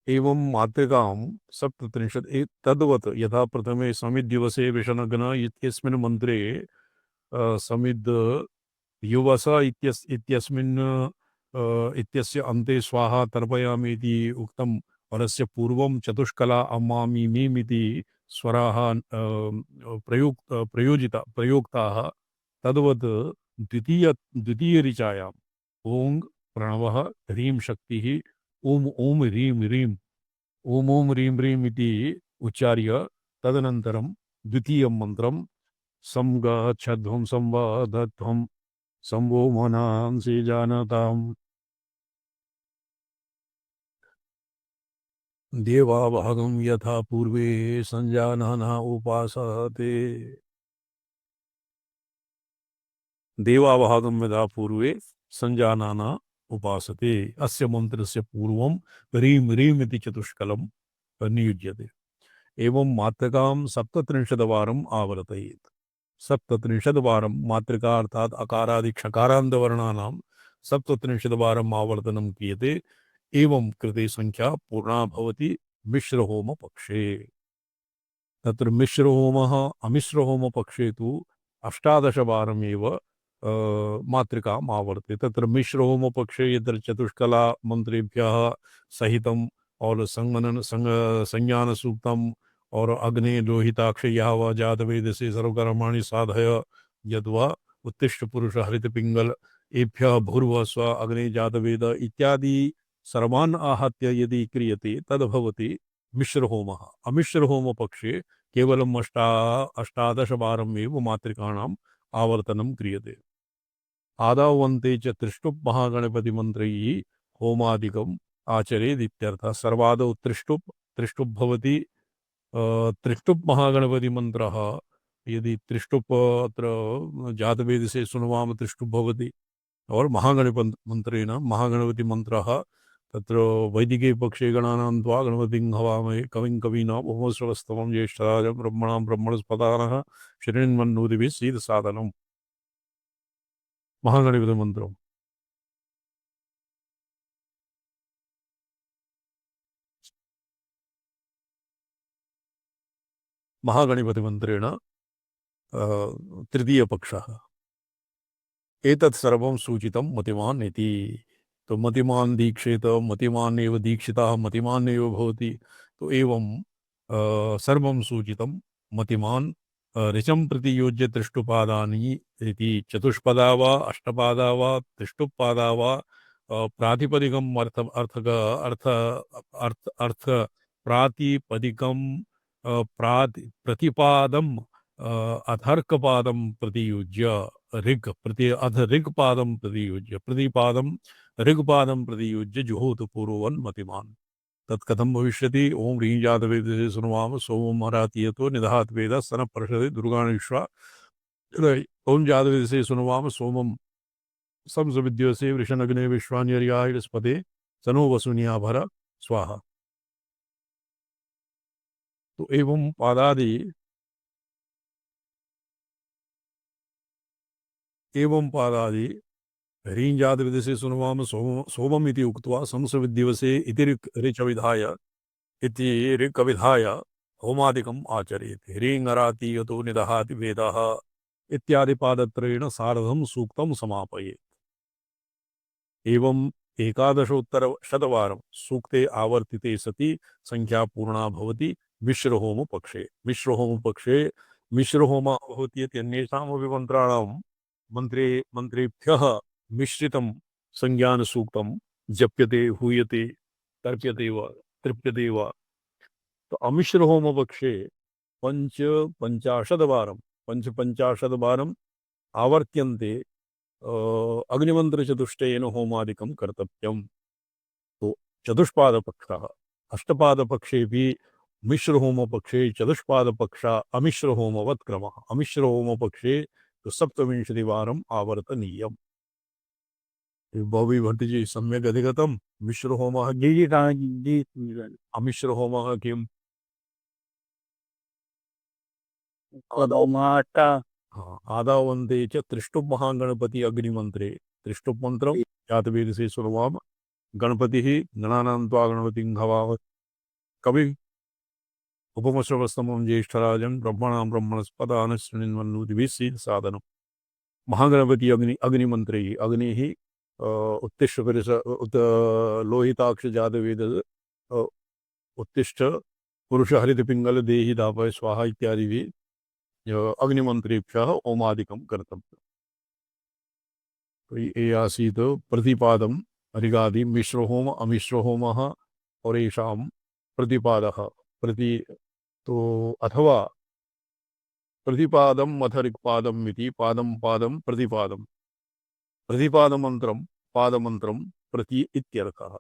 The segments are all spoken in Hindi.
एवं मातृकां सप्तत्रिंशत् तद्वत् यथा प्रथमे समिद्दिवसे विषनग्न इत्यस्मिन् मन्त्रे समिद् युवस इत्यस्मिन् इत्यस्य अन्ते स्वाहा तर्पयामि इति उक्तं परस्य पूर्वं चतुष्कला अम्मामिमीमिति स्वराः प्रयोक्ताः तद्वत् द्वितीय ऋचायाम् ओङ् प्रणवः ह्रीं शक्तिः ओम ओम ह्रीं ह्रीं ओम ओम ह्रीं ह्रीं इति उच्चार्य तदनन्तरं द्वितीयं मन्त्रं संगच्छध्वं संवदध्वं संवो मनांसि जानताम् देवाभागं यथा पूर्वे संजानाना उपासते देवाभागं यथा पूर्वे संजानाना उपासते अस्य मन्त्रस्य पूर्वं ह्रीं ह्रीं इति चतुष्कलं नियुज्यते एवं मातृकां सप्तत्रिंशद्वारम् आवर्तयेत् सप्तत्रिंशद्वारं मातृका अर्थात् अकारादि क्षकारान्तवर्णानां सप्तत्रिंशद्वारम् आवर्तनं क्रियते एवं कृते संख्या पूर्णा भवति मिश्रहोमपक्षे तत्र मिश्रहोमः अमिश्रहोमपक्षे तु अष्टादशवारमेव मातृकाम् आवर्ते तत्र मिश्रहोमपक्षे यत्र चतुष्कला मन्त्रेभ्यः सहितम् और संज्ञान सूक्तम और अग्ने लोहिताक्ष याव जातवेद से सर्वकर्माणि साधय यद्वा उत्तिष्ठ पुरुष हरित पिंगल एभ्यः भूर्भुवः स्व अग्ने जातवेद इत्यादि सर्वान् आहत्य यदि क्रियते तद्भवति मिश्रहोमः अमिश्रहोमपक्षे केवलम् अष्टादशवारम् एव मातृकाणाम् आवर्तनं क्रियते आदावन्ते च त्रिष्टुप् महागणपतिमन्त्रैः होमादिकम् आचरेदित्यर्थः सर्वादौ त्रिष्टुप् भवति त्रिष्टुप् महागणपतिमन्त्रः यदि त्रिष्टुप् अत्र जातवेदसे सुनवाम त्रिष्टुप् भवति और महागणपति मंत्रेण महागणपति मंत्रः तत्र वैदिके पक्षे गणानां त्वा गणपतिं हवामहे कविं कवीनाम् उपमश्रवस्तमं ज्येष्ठराजं ब्रह्मणां ब्रह्मणस्पदानः शृण्वन्नोतिभिः सीदसादनम् महागणपति मंत्रम् महागणपति मंत्रेण तृतीय पक्षः एतत् सर्वं सूचितं मतिमान् इति तो मतिमान् दीक्षेत मतिमान् एव दीक्षितः मतिमान् एव भवति तो एवं सर्वं सूचितं मतिमान् ऋचं प्रति योज्य त्रिष्टुपादानि इति चतुष्पदा वा अष्टपादा वा त्रिष्टुपादा वा प्रातिपदिकम् अर्थ प्रातिपदिकं प्रतिपादम् अथर्कपादं प्रतियुज्य ऋक् प्रति अथ ऋक्पादं प्रतियुज्य प्रतिपादं ऋग्पादं प्रतियुज्य जुहोतु पूर्ववन् मतिमान् तत् कथं भविष्यति ओम ह्रीं जातवेदसे सुनुवाम सोमं हरातीयतो निदहात् वेद स्तनः पर्षदे दुर्गाणि विश्वा ओम जातवेदसे सुनुवाम सोमं संसविद्योसे वृषणग्ने विश्वान्यर्यायस्पते सनो वसुनियाभर स्वाहा तो एवं पादादि ह्रीं जातवेदसे सुनुवाम सोमम् इति उक्त्वा संसविद्दिवसे इति ऋच विधाय इति ऋक् विधाय होमादिकम् आचरेत् ह्रीं अरातीयतो निदहाति वेदः इत्यादि पादत्रयेण सार्धं सूक्तं समापयेत् एवं एकादशोत्तरशतवारं सूक्ते आवर्तिते सति संख्या पूर्णा भवति मिश्रहोमपक्षे मिश्रहोमपक्षे मिश्रहोमः भवति इति अन्येषामपि मन्त्रेभ्यः मिश्रितं संज्ञानसूक्तं जप्यते हूयते तर्प्यते वा तृप्यते वा तो अमिश्र होम पक्षे पंचपञ्चाशद्वारम् आवर्त्यन्ते अग्निमन्त्रचतुष्टयेन होमादिकं कर्तव्यम् तो चतुष्पादपक्षः अष्टपादपक्षेऽपि मिश्रहोमपक्षे चतुष्पादपक्ष अमिश्रहोमवत् क्रमः अमिश्रहोमपक्षे तो सप्तविंशतिवारम् आवर्तनीयम् बॉबी भट्ट जी सम्यक् अधिगतं मिश्रहोमः अमिश्रहोमः किम् आदावन्ते च त्रिष्टुप् महागणपति अग्निमन्त्रे त्रिष्टुप् मन्त्रं जातवेदसे सुनुवाम गणपतिः गणानां त्वा गणपतिं हवामहे कवि उपमश्रवस्तमं ज्येष्ठराजं ब्रह्मणां ब्रह्मणस्पदान शृण्वन्नोतिभिः साधनं महागणपति अग्निमंत्री अग्नि ही उत्तिष्ठ लोहिताक्ष जातवेद उत्तिष्ठ पुरुष हरित पिंगल देहि दापय स्वाहा इत्यादि भी अग्निमंत्रेभ्यः ओमादिकं कर्तव्यम्। तो ये आसीत् प्रतिपादम ऋगादि मिश्रहोम अमिश्रहोमः और येषां प्रतिपादः प्रति तो अथवा प्रतिपादम अथ ऋक्पादम इति पादम पादम प्रतिपादम प्रतिपादमन्त्रं पादमन्त्रं प्रति इत्यर्थः।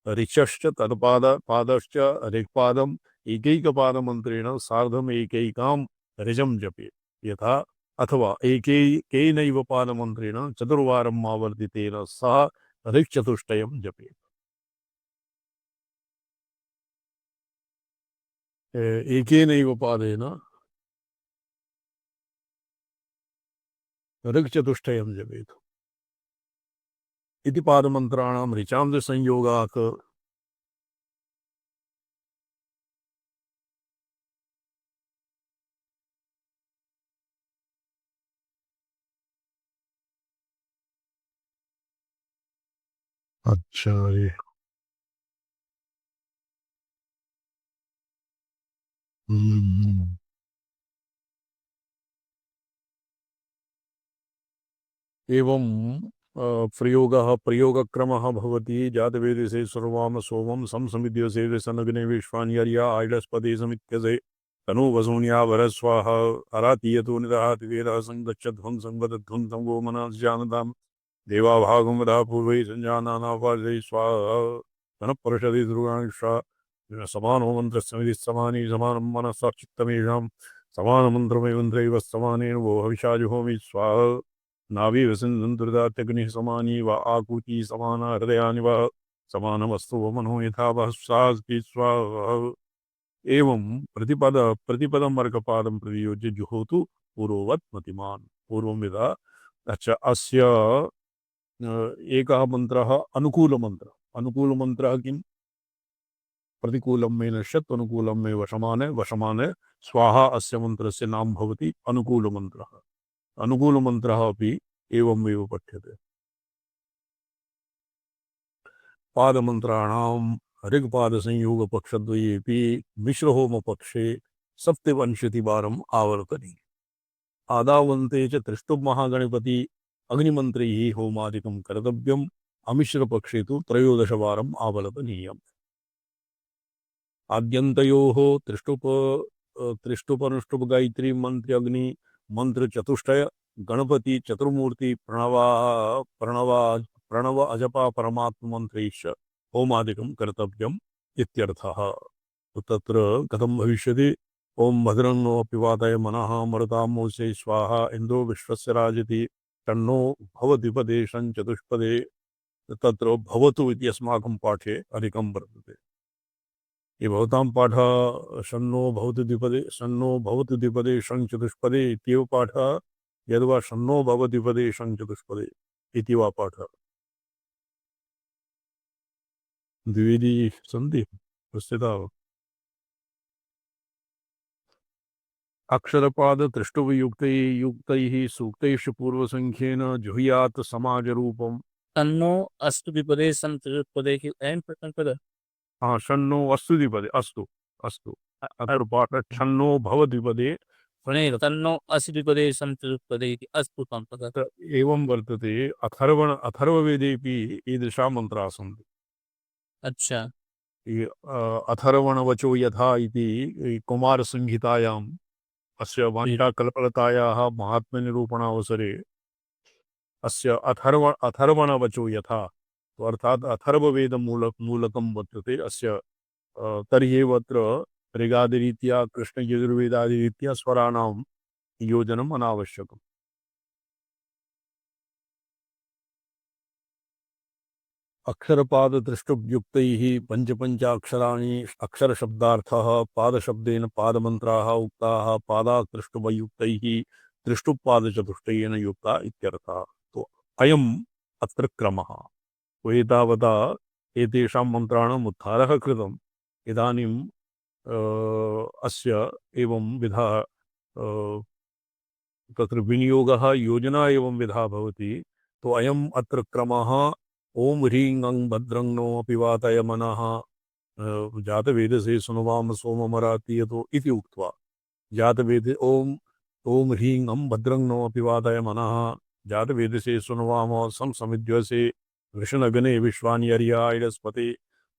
ऋचश्च तत्पाद पादश्च ऋक्पादम् एकैकपादमन्त्रेण सार्धम् एकैकां ऋजं जपेत् यथा अथवा एकेनैव पादमन्त्रेण चतुर्वारम् आवर्तितेन सह ऋक्चतुष्टयं जपेत्। एकेनैव पादेन ऋक्चतुष्टयं जपेत् इति पादमन्त्राणां ऋचां संयोगात् अच्छा ये एवं प्रयोगः प्रयोगक्रमः भवति जातवेदसे सर्वाम सोमं संसमिद्यसे सनग्ने विश्वान्यर्या आइडस्पदे समित्यसे तनु वसून्या वरः स्वाहा अरातीयतो निदहाति वेदः संगच्छध्वं संवदध्वं संगो मनः जानताम् देवाभागं वदा पूर्वै संजानानापादे स्वाहा तनः परषदि ध्रुवांशा समानो मन्त्रस्समिति समानी समानं मनः चित्तमेषां समानमन्त्रमेव मन्त्रैव समानेन वो हविषा जुहोमि स्वाहा नाभि वसन्तुर्दात्यग्निः समानी व आकुति समाना हृदयानि व समानमस्तु व मनो यथा वः सास्ति स्वाहा। एवं प्रतिपदम अर्कपादं प्रयोज्य जुहोतु पूर्ववत् मतिमान् पूर्वं यदा। अच्छा अस्य एकः मन्त्रः अनुकूलमन्त्रः किं प्रतिकूलं मे नश्यत् अनुकूलं मे वशमाने स्वाहा अस्य मन्त्रस्य नाम भवति अनुकूलमन्त्रः। अनुकूलमन्त्रः अपि एवमेव पठ्यते। पादमन्त्राणां ऋग्पादसंयोगपक्षद्वयेऽपि मिश्रहोमपक्षे सप्तविंशतिवारम् आवर्तनीयम्। आदावन्ते च त्रिष्टुप्महागणपति अग्निमन्त्रैः होमादिकं कर्तव्यम्। अमिश्रपक्षे तु 13 वारम् आवर्तनीयम्। आद्यन्तयोः त्रिष्टुपनुष्टुप गायत्री मंत्र अग्नि मंत्र चतुष्टय गणपति चतुर्मूर्ति प्रणव अजपा परमात्म मंत्रैश्च होमादिकं कर्तव्यम् इत्यर्थः। तत्र कथं भविष्यति? ओम भद्रं नो पिवातय मनः मरुतां मोसे स्वाहा इंद्रो विश्वस्य राजति तन्नो भवद्विपदे चतुष्पदे। तत्र भवतु इति अस्माकं पाठे अधिकं वर्तते। ये भवतां पाठः शन्नो भवतु द्विपदे शं चतुष्पदे इत्येव पाठः यद्वा शन्नो भवद्विपदे शं चतुष्पदे इति वा पाठः द्विविधी सन्ति प्रस्थिताः। अक्षरपाद त्रिष्टुपयुक्तैः सूक्तैषु पूर्वसंख्येन जुहुयात् समाजरूपम्। तन्नो अस्तु विपदे संतृपदे की एन प्रकरण पद। हाँ शन्नो अस्तु द्विपदे अस्तु अस्तु अत्र पाठ शन्नो भवद्विपदे तन्नो अस्तु विपदे संतृपदे की अस्तु पद। एवं वर्तते। अथर्ववेदेपि ईदृशा मन्त्राः सन्ति। अच्छा अथर्वणवचो यथा इति कुमारसंहितायाम् अस्य वाञ्छाकल्पलतायाः महात्म्यनिरूपणावसरे अस्य अथर्वणवचो यथा तो अर्थात् अथर्ववेदमूलकं वर्तते अस्य। तर्हि अत्र ऋगादिरीत्या कृष्णयजुर्वेदादिरीत्या स्वराणां योजनम् अनावश्यकम्। अक्षरपादत्रिष्टुप्युक्तैः पञ्चाक्षराणि अक्षरशब्दार्थः पादशब्देन पादमन्त्राः उक्ताः पादात्रिष्टुपयुक्तैः त्रिष्टुप्पादचतुष्टयेन युक्ता इत्यर्थः। तो अयम् अत्र क्रमः। एतावता एतेषां मन्त्राणाम् उद्धारः कृतम्। इदानीं अस्य एवं विधा तत्र विनियोगः योजना एवं विधा भवति। तो अयम् अत्र क्रमः ॐ ह्रीं ङं भद्रं नो अपि वातय मनः जातवेदसे सुनुवाम सोममरातीयतो इति उक्त्वा जातवेदे ॐ ह्रीं ङं भद्रं नो अपि वातय मनः जातवेदसे सुनुवाम सं समिद्वसे वृषणगणे विश्वानि अर्यायस्पते।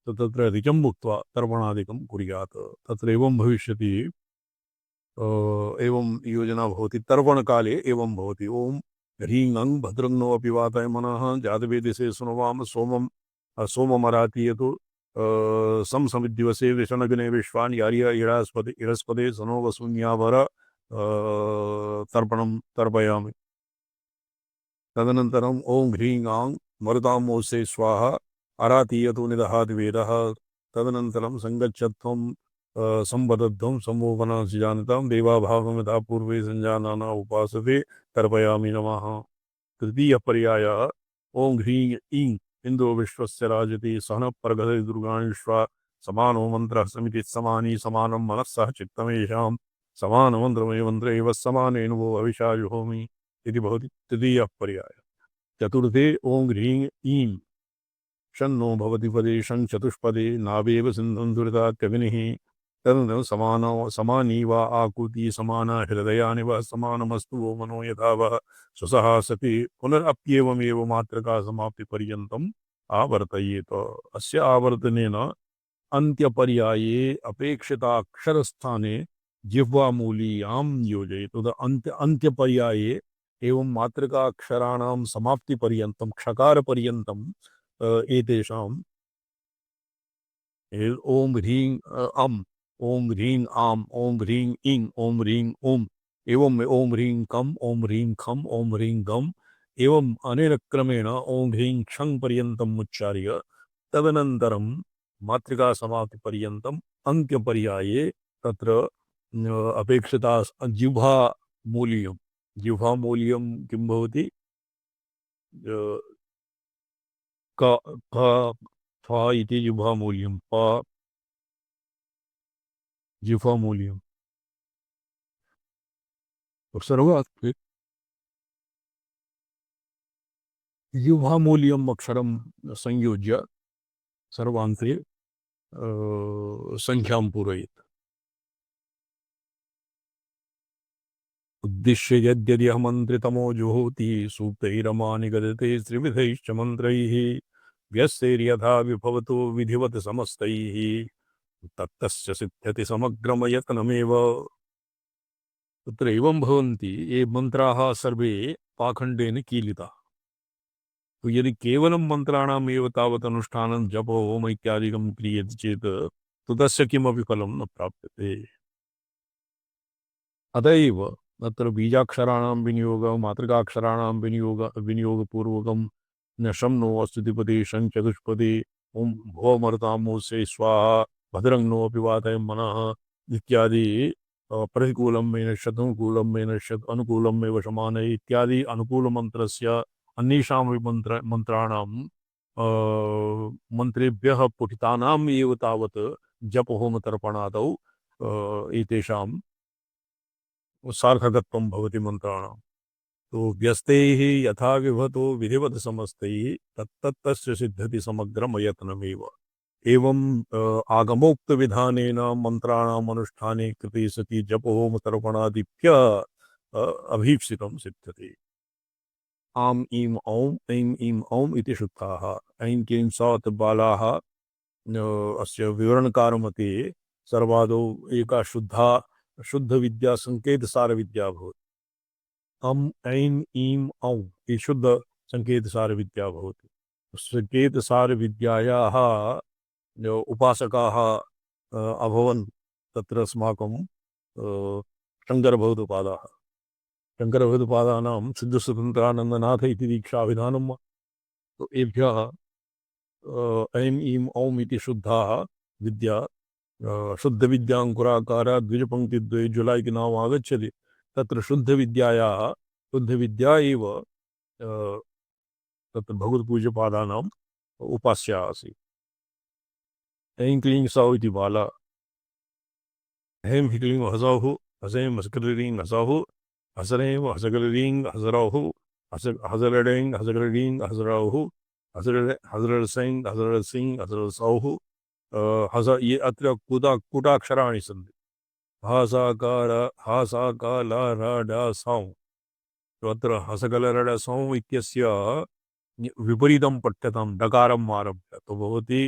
तो तत्र ऋचं उक्त्वा तर्पणादिकं कुर्यात्। तत्र एवं भविष्यति। एवं योजना भवति। तर्पणकाले एवं भवति। ॐ ह्रीं ङं भद्रं नो अपि वाताय मनः जातवेदसे सुनुवाम सोममरातीयतु सं समिद्दिवसे विषणगणे विश्वानि आर्य इडस्पदे सनो वसून्यावर तर्पणं तर्पयामि। तदनन्तरम् ॐ ह्रीं ङां मरुतामोसे स्वाहा अरातीयतु निदहाति वेदः। तदनन्तरं संगच्छध्वं संवदध्वं सम्मोहनांसि जानतां देवाभावं यथा पूर्वे संजानाना उपासते तर्पयामि नमः। तृतीय पर्याय ॐ ह्रीं ईं इन्द्रो विश्वस्य राजति सहनः परगति दुर्गाणि विश्वा समानो मंत्रः समिति समानी समानं मनस्सह चित्तमेषां समानमन्त्रमे मन्त्र एव समानेन वो हविषा जुहोमि इति भवति तृतीयः पर्यायः। चतुर्थे ॐ ह्रीं ईं शन्नो भवति पदे शं चतुष्पदे नावेव सिन्धुं दुरितात्यग्निः तदनन्तरं समानी वा आकृति समाना हृदयानि वा समानमस्तु वो मनो यथा वः स्वसहा सति पुनरप्येवमेव मात्रका समाप्तिपर्यन्तम् आवर्तयेत। अस्य आवर्तनेन अन्त्यपर्याये अपेक्षिताक्षरस्थाने जिह्वामूलीयां योजयेत्। अन्त्यपर्याये एवं मात्रकाक्षराणां समाप्तिपर्यन्तं क्षकारपर्यन्तं एतेषां ॐ ह्रीं अम् ॐ ह्रीं आम् ॐ ह्रीं ईं ॐ ह्रीं ॐ एवं ॐ ह्रीं कम् ॐ ह्रीं खम् ॐ ह्रीं गम् एवं अनेन क्रमेण ॐ ह्रीं क्षं पर्यन्तम् उच्चार्य तदनन्तरं मातृका समाप्ति पर्यन्तम् अन्त्यपर्याये तत्र अपेक्षिता जिह्वा मूल्यं किं भवति क फ फ इति जिह्वा मूल्यं प जिह्वा मूल्यं सर्वात् जिह्वा मूल्यम् अक्षरं संयोज्य सर्वान्ते संख्यां पूरयेत्। उद्दिश्य यद्यदिहमन्त्रितमो जुहोति सूक्तैरमानि गदते त्रिविधैश्च मन्त्रैः व्यस्यैर्यथा विभवतो विधिवत् समस्तैः तत्तस्य सिद्ध्यति समग्रमयत्नमेव। तत्र एवं भवन्ति ये मन्त्राः सर्वे पाखण्डेन कीलिताः। तो यदि केवलं मन्त्राणाम् एव तावत् अनुष्ठानं जप होम इत्यादिकं क्रियते चेत् तो तस्य किमपि फलं न प्राप्यते। अत एव तत्र बीजाक्षराणां विनियोगः मातृकाक्षराणां विनियोगपूर्वकं न शं नो अस्तुतिपदे शं चतुष्पदे ॐ भोमर्तामोसे स्वाहा भद्रं नो अपि वातयं मनः इत्यादि प्रतिकूलं मे नश्यत् मे नश्यत् अनुकूलं मे वशमान इत्यादि अनुकूलमन्त्रस्य अन्येषामपि मन्त्राणां मन्त्रेभ्यः पुठितानाम् एव तावत् जपहोमतर्पणादौ एतेषां सार्थकत्वं भवति मन्त्राणां। तो व्यस्तैः यथा विभतो विधिवत् समस्तैः तत्तस्य सिद्ध्यति समग्रमयत्नमेव। एवं आगमोक्तविधानेन मन्त्राणाम् अनुष्ठाने कृते सति जपहोमतर्पणादिभ्यः अभीप्सितं सिद्ध्यति। आम् ईं औं ऐं ईं औं इति शुद्धाः ऐं क्लीं सौत् बालाः अस्य विवरणकारमते सर्वादौ एका शुद्ध विद्या संकेत सार विद्या भवति। अम् ऐं ईं औं ये शुद्ध संकेत सार विद्या भवति। संकेत सार विद्यायाः उपासकाः अभवन् तत्र अस्माकं शङ्करभगवत्पादाः। शङ्करभगवत्पादानां सिद्धस्वतन्त्रानन्दनाथ इति दीक्षाविधानं। तो एभ्यः ऐं ईं औं इति शुद्धाः विद्या शुद्ध विद्यांकुराकार द्विजपंक्तिद्वये जुलाई के नाम आगच्छति। तत्र शुद्ध विद्यायाः शुद्ध विद्या एव तत्र भगवत्पूज्यपादानाम् उपास्या आसीत्। ऐं क्लीं सौः इति बाला हेम हिक्लीं हसौः हसेम हसकलीं हसौः हसरेम हसकलीं हसरौः हसरडें हसकलीं हसरौः हसरसिंह हसरसिंह हसरसौः हस ये अत्र कुटाक्षराणि सन्ति हासाकार हासाकालरडसौ तो अत्र हसकलरडसौ इत्यस्य विपरीतं पठ्यतां डकारम् आरभ्य तो भवति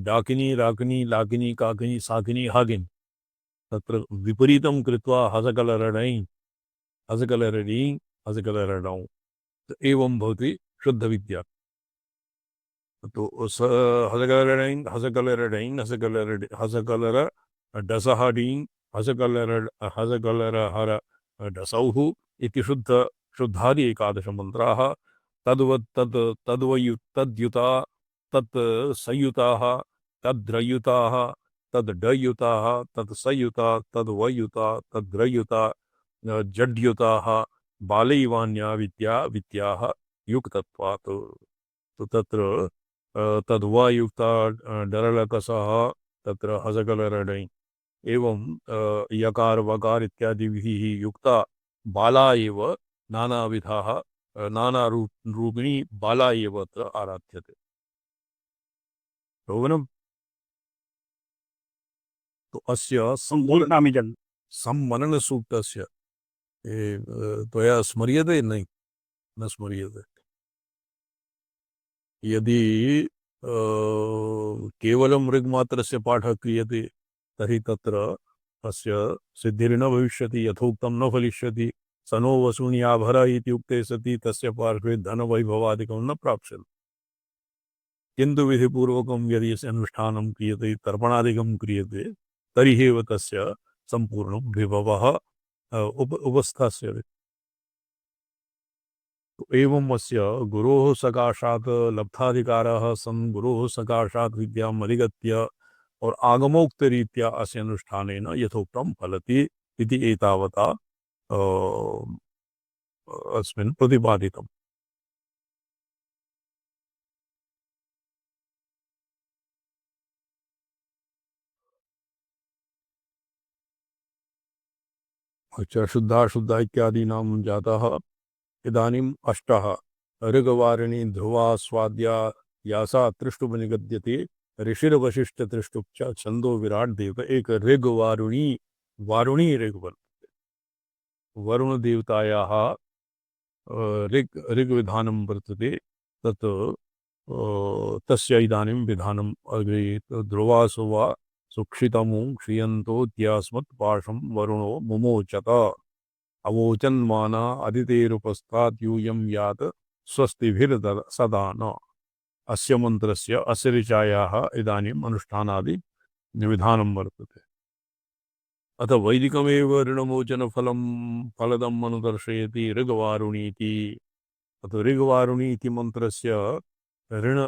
डाकिनी राकिनी लाकिनी काकिनी साकिनी हागिनी तत्र विपरीतं कृत्वा हसकलरडै हसकलरडी हसकलरडौ तो एवं भवति शुद्धविद्या तो हसकलरडैं हसकलरडैं हसकलर डसहडीं हसकलर हर डसौः इति शुद्धादि एकादश मन्त्राः तद्वत् तद्युता तत् संयुताः तद्रयुताः तद्डयुताः तत्सयुता तद्वयुता तद्रयुता जड्युताः बालैवान्या विद्याः युक्तत्वात् तो तत्र तद्वायुक्ता डरलकसः तत्र हसकलरडै एवं यकार वकार इत्यादिभिः युक्ता बाला एव नानाविधाः नानारूपिणी बाला एव अत्र आराध्यते शोभनम् तो अस्य सम्मननसूक्तस्य त्वया स्मर्यते न स्मर्यते यदि केवलं ऋग्मात्रस्य पाठः क्रियते तर्हि तत्र अस्य सिद्धिर्न भविष्यति यथोक्तं न फलिष्यति स नो वसून्याभर इति उक्ते सति तस्य पार्श्वे धनवैभवादिकं न प्राप्स्यते किन्तु विधिपूर्वकं यदि अनुष्ठानं क्रियते तर्पणादिकं क्रियते तर्हि एव तस्य सम्पूर्णं विभवः उपस्थास्यते एवं अस्य गुरोः सकाशात् लब्धाधिकारः सन् गुरोः सकाशात् विद्याम् अधिगत्य और आगमोक्तरीत्या अस्य अनुष्ठानेन यथोक्तं फलति इति एतावता अस्मिन् प्रतिपादितम्। अच्छा शुद्धाशुद्ध इत्यादीनां जातः इदानीम् अष्टः ऋग्वारिणी ध्रुवा स्वाद्या यासा त्रिष्टुपनिगद्यते ऋषिर्वशिष्ठत्रिष्टुप् च छन्दो विराट देव एक ऋग्वारुणी वारुणी ऋग्वन् वरुण देवतायाः ऋग्विधानं वर्तते तत् तस्य इदानीं विधानम् अग्रहीत ध्रुवासु वा सुक्षितमु क्षीयन्तोऽद्यास्मत् पाशं वरुणो मुमोचत अवोचन्माना अदितेरुपस्तात् यूयं यात स्वस्तिभिर्सदा न अस्य मन्त्रस्य अस्य ऋचायाः इदानीम् अनुष्ठानादि विधानं वर्तते अथ वैदिकमेव ऋणमोचनफलं फलदम् अनुदर्शयति ऋग्वारुणीति अथ ऋग्वारुणीति मन्त्रस्य ऋण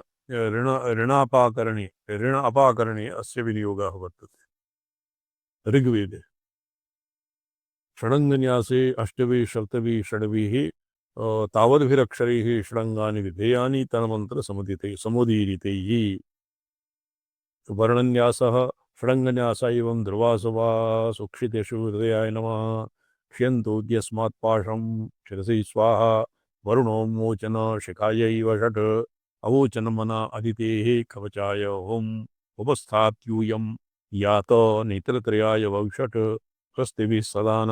ऋण ऋण अपाकरणे अस्य विनियोगः वर्तते ऋग्वेदे षडङ्गन्यासे अष्टभिः सप्तभिः षड्भिः तावद्भिरक्षरैः षडङ्गानि विधेयानि तन्मन्त्रसमुदीरितैः वर्णन्यासः षडङ्गन्यास एवं ध्रुवासुवा सुक्षितेषु हृदयाय नमः क्ष्यन्तोऽद्यस्मात् पाशं शिरसि स्वाहा वरुणो मोचन शिखायैव षट् अवोचनमना अदितेः कवचाय होम् उपस्थात्यूयं यात नेत्रत्रयाय वौषट् स्वस्तिभिः सदा न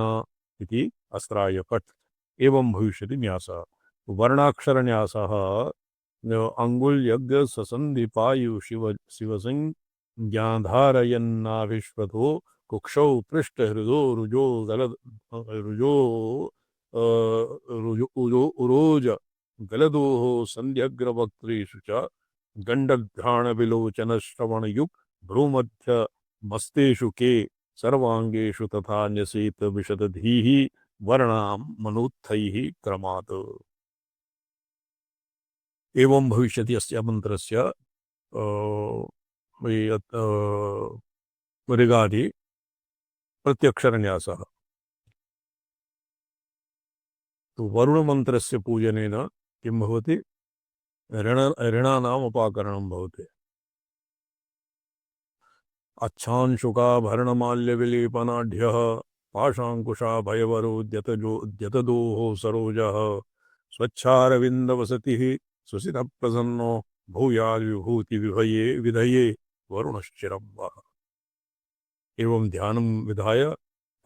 इति अस्त्राय फट् एवं भविष्यति न्यासः वर्णाक्षरन्यासः अंगुल्यग्र ससन्धिपायु शिवसिंह ज्ञाधारयन्नाभिश्वतो कुक्षौ पृष्ठहृदो रुजो गलद रुजो उरोज गलदोः सन्ध्यग्रवक्त्रेषु च गण्डघ्राणविलोचनश्रवणयुक् भ्रूमध्य मस्तेषु के सर्वांगेषु तथा न्यसेत विशदधीः वर्णां मनोत्थैः क्रमात् एवं भविष्यति अस्य मन्त्रस्य ऋगादि प्रत्यक्षरन्यासः तो वरुणमन्त्रस्य पूजनेन किं भवति ऋणानाम् अपाकरणं भवति अच्छांशुकाभरणमाल्यविलेपनाढ्यः पाशाङ्कुशाभयवरोद्यतदोः सरोजः स्वच्छारविन्दवसतिः सुसितप्रसन्नो भूयाद्विभूतिविभये विधये वरुणश्चिरं वः। एवं ध्यानं विधाय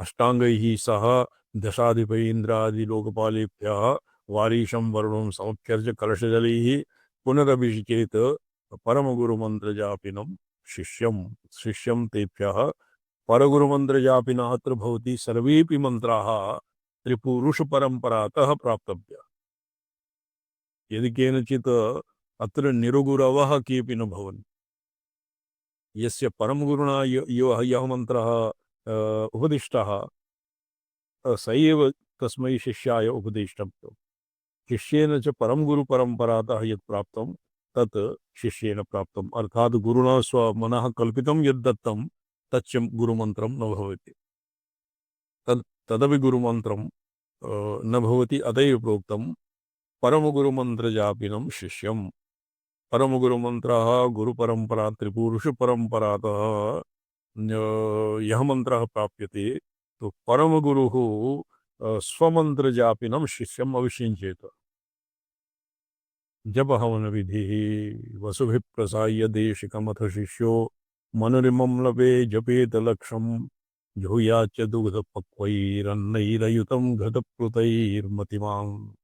अष्टांगैः सह दशाधिपैन्द्रादिलोकपालेभ्यः वारीशं वरुणं समभ्यर्च्य कलशजलैः पुनरभिषिचेत परमगुरुमन्त्रजापिनं शिष्यं शिष्यं तेभ्यः परगुरुमन्त्रजापिनः अत्र भवति सर्वेऽपि मन्त्राः त्रिपुरुषपरम्परातः प्राप्तव्याः। यदि केनचित् अत्र निरुगुरवः केऽपि न भवन्ति, यस्य परमगुरुणा यः मन्त्रः उपदिष्टः स एव तस्मै शिष्याय उपदेष्टव्यम्। शिष्येन च परमगुरुपरम्परातः यत् प्राप्तं तत् शिष्येन प्राप्तम्, अर्थात् गुरुणा स्वमनः कल्पितं यद् दत्तं तच्च गुरुमन्त्रं न भवति। तदपि गुरुमन्त्रं न भवति। अतएव प्रोक्तं परमगुरुमन्त्रजापिनं शिष्यं। परमगुरुमन्त्रः गुरुपरम्परा त्रिपुरुषपरम्परातः यः मन्त्रः प्राप्यते तो परमगुरुः स्वमन्त्रजापिनं शिष्यम् अवश्यं चेत्। जपहवन विधिः वसुभिः प्रसाय्य देशिकमथ शिष्यो मनरिमं लभे जपेत लक्षं जुहुयाच्च दुग्धपक्वैरन्नैरयुतं घटप्लुतैर्मतिमान्।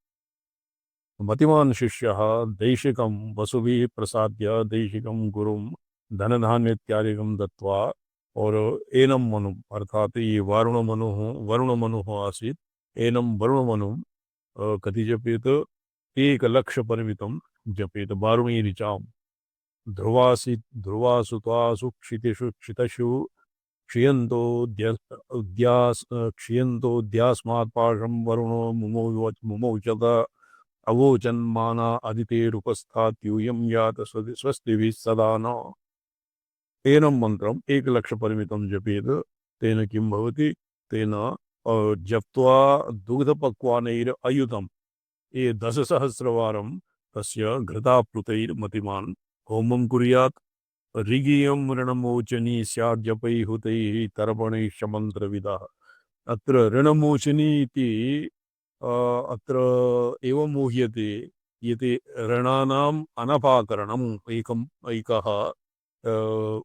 मतिमान् शिष्यः देशिकं वसुभिः प्रसाद्य देशिकं गुरुं धनधान्यत्यादिकं दत्वा और एनं मनु अर्थात ये वरुणमनुः आसीत्, एनं वरुणमनुं कति जपेत 1 लक्ष परिमितं जपेत। 12वीं ऋचां ध्रुवासुतासु क्षितिषु क्षितषु क्षियन्तोऽध्यास्मात् पाशं वरुणो मुमोचत अवोचन्माना अदितेरुपस्थात्यूयं यात स्वस्तिभिः सदा न। एनं मन्त्रम् 1 लक्ष परिमितं जपेत। तेन किं भवति? तेन जप्त्वा दुग्धपक्वानैर अयुतं ये 10 सहस्रवारं तस्य घृताप्लुतैर्मतिमान् होमं कुर्यात्। ऋगीयं ऋणमोचनी स्यात् जपैः हुतैः तर्पणैश्च मन्त्रविदः। अत्र ऋणमोचनी इति अत्र एवं ऊह्यते यते ऋणानाम् अनपाकरणम् एकः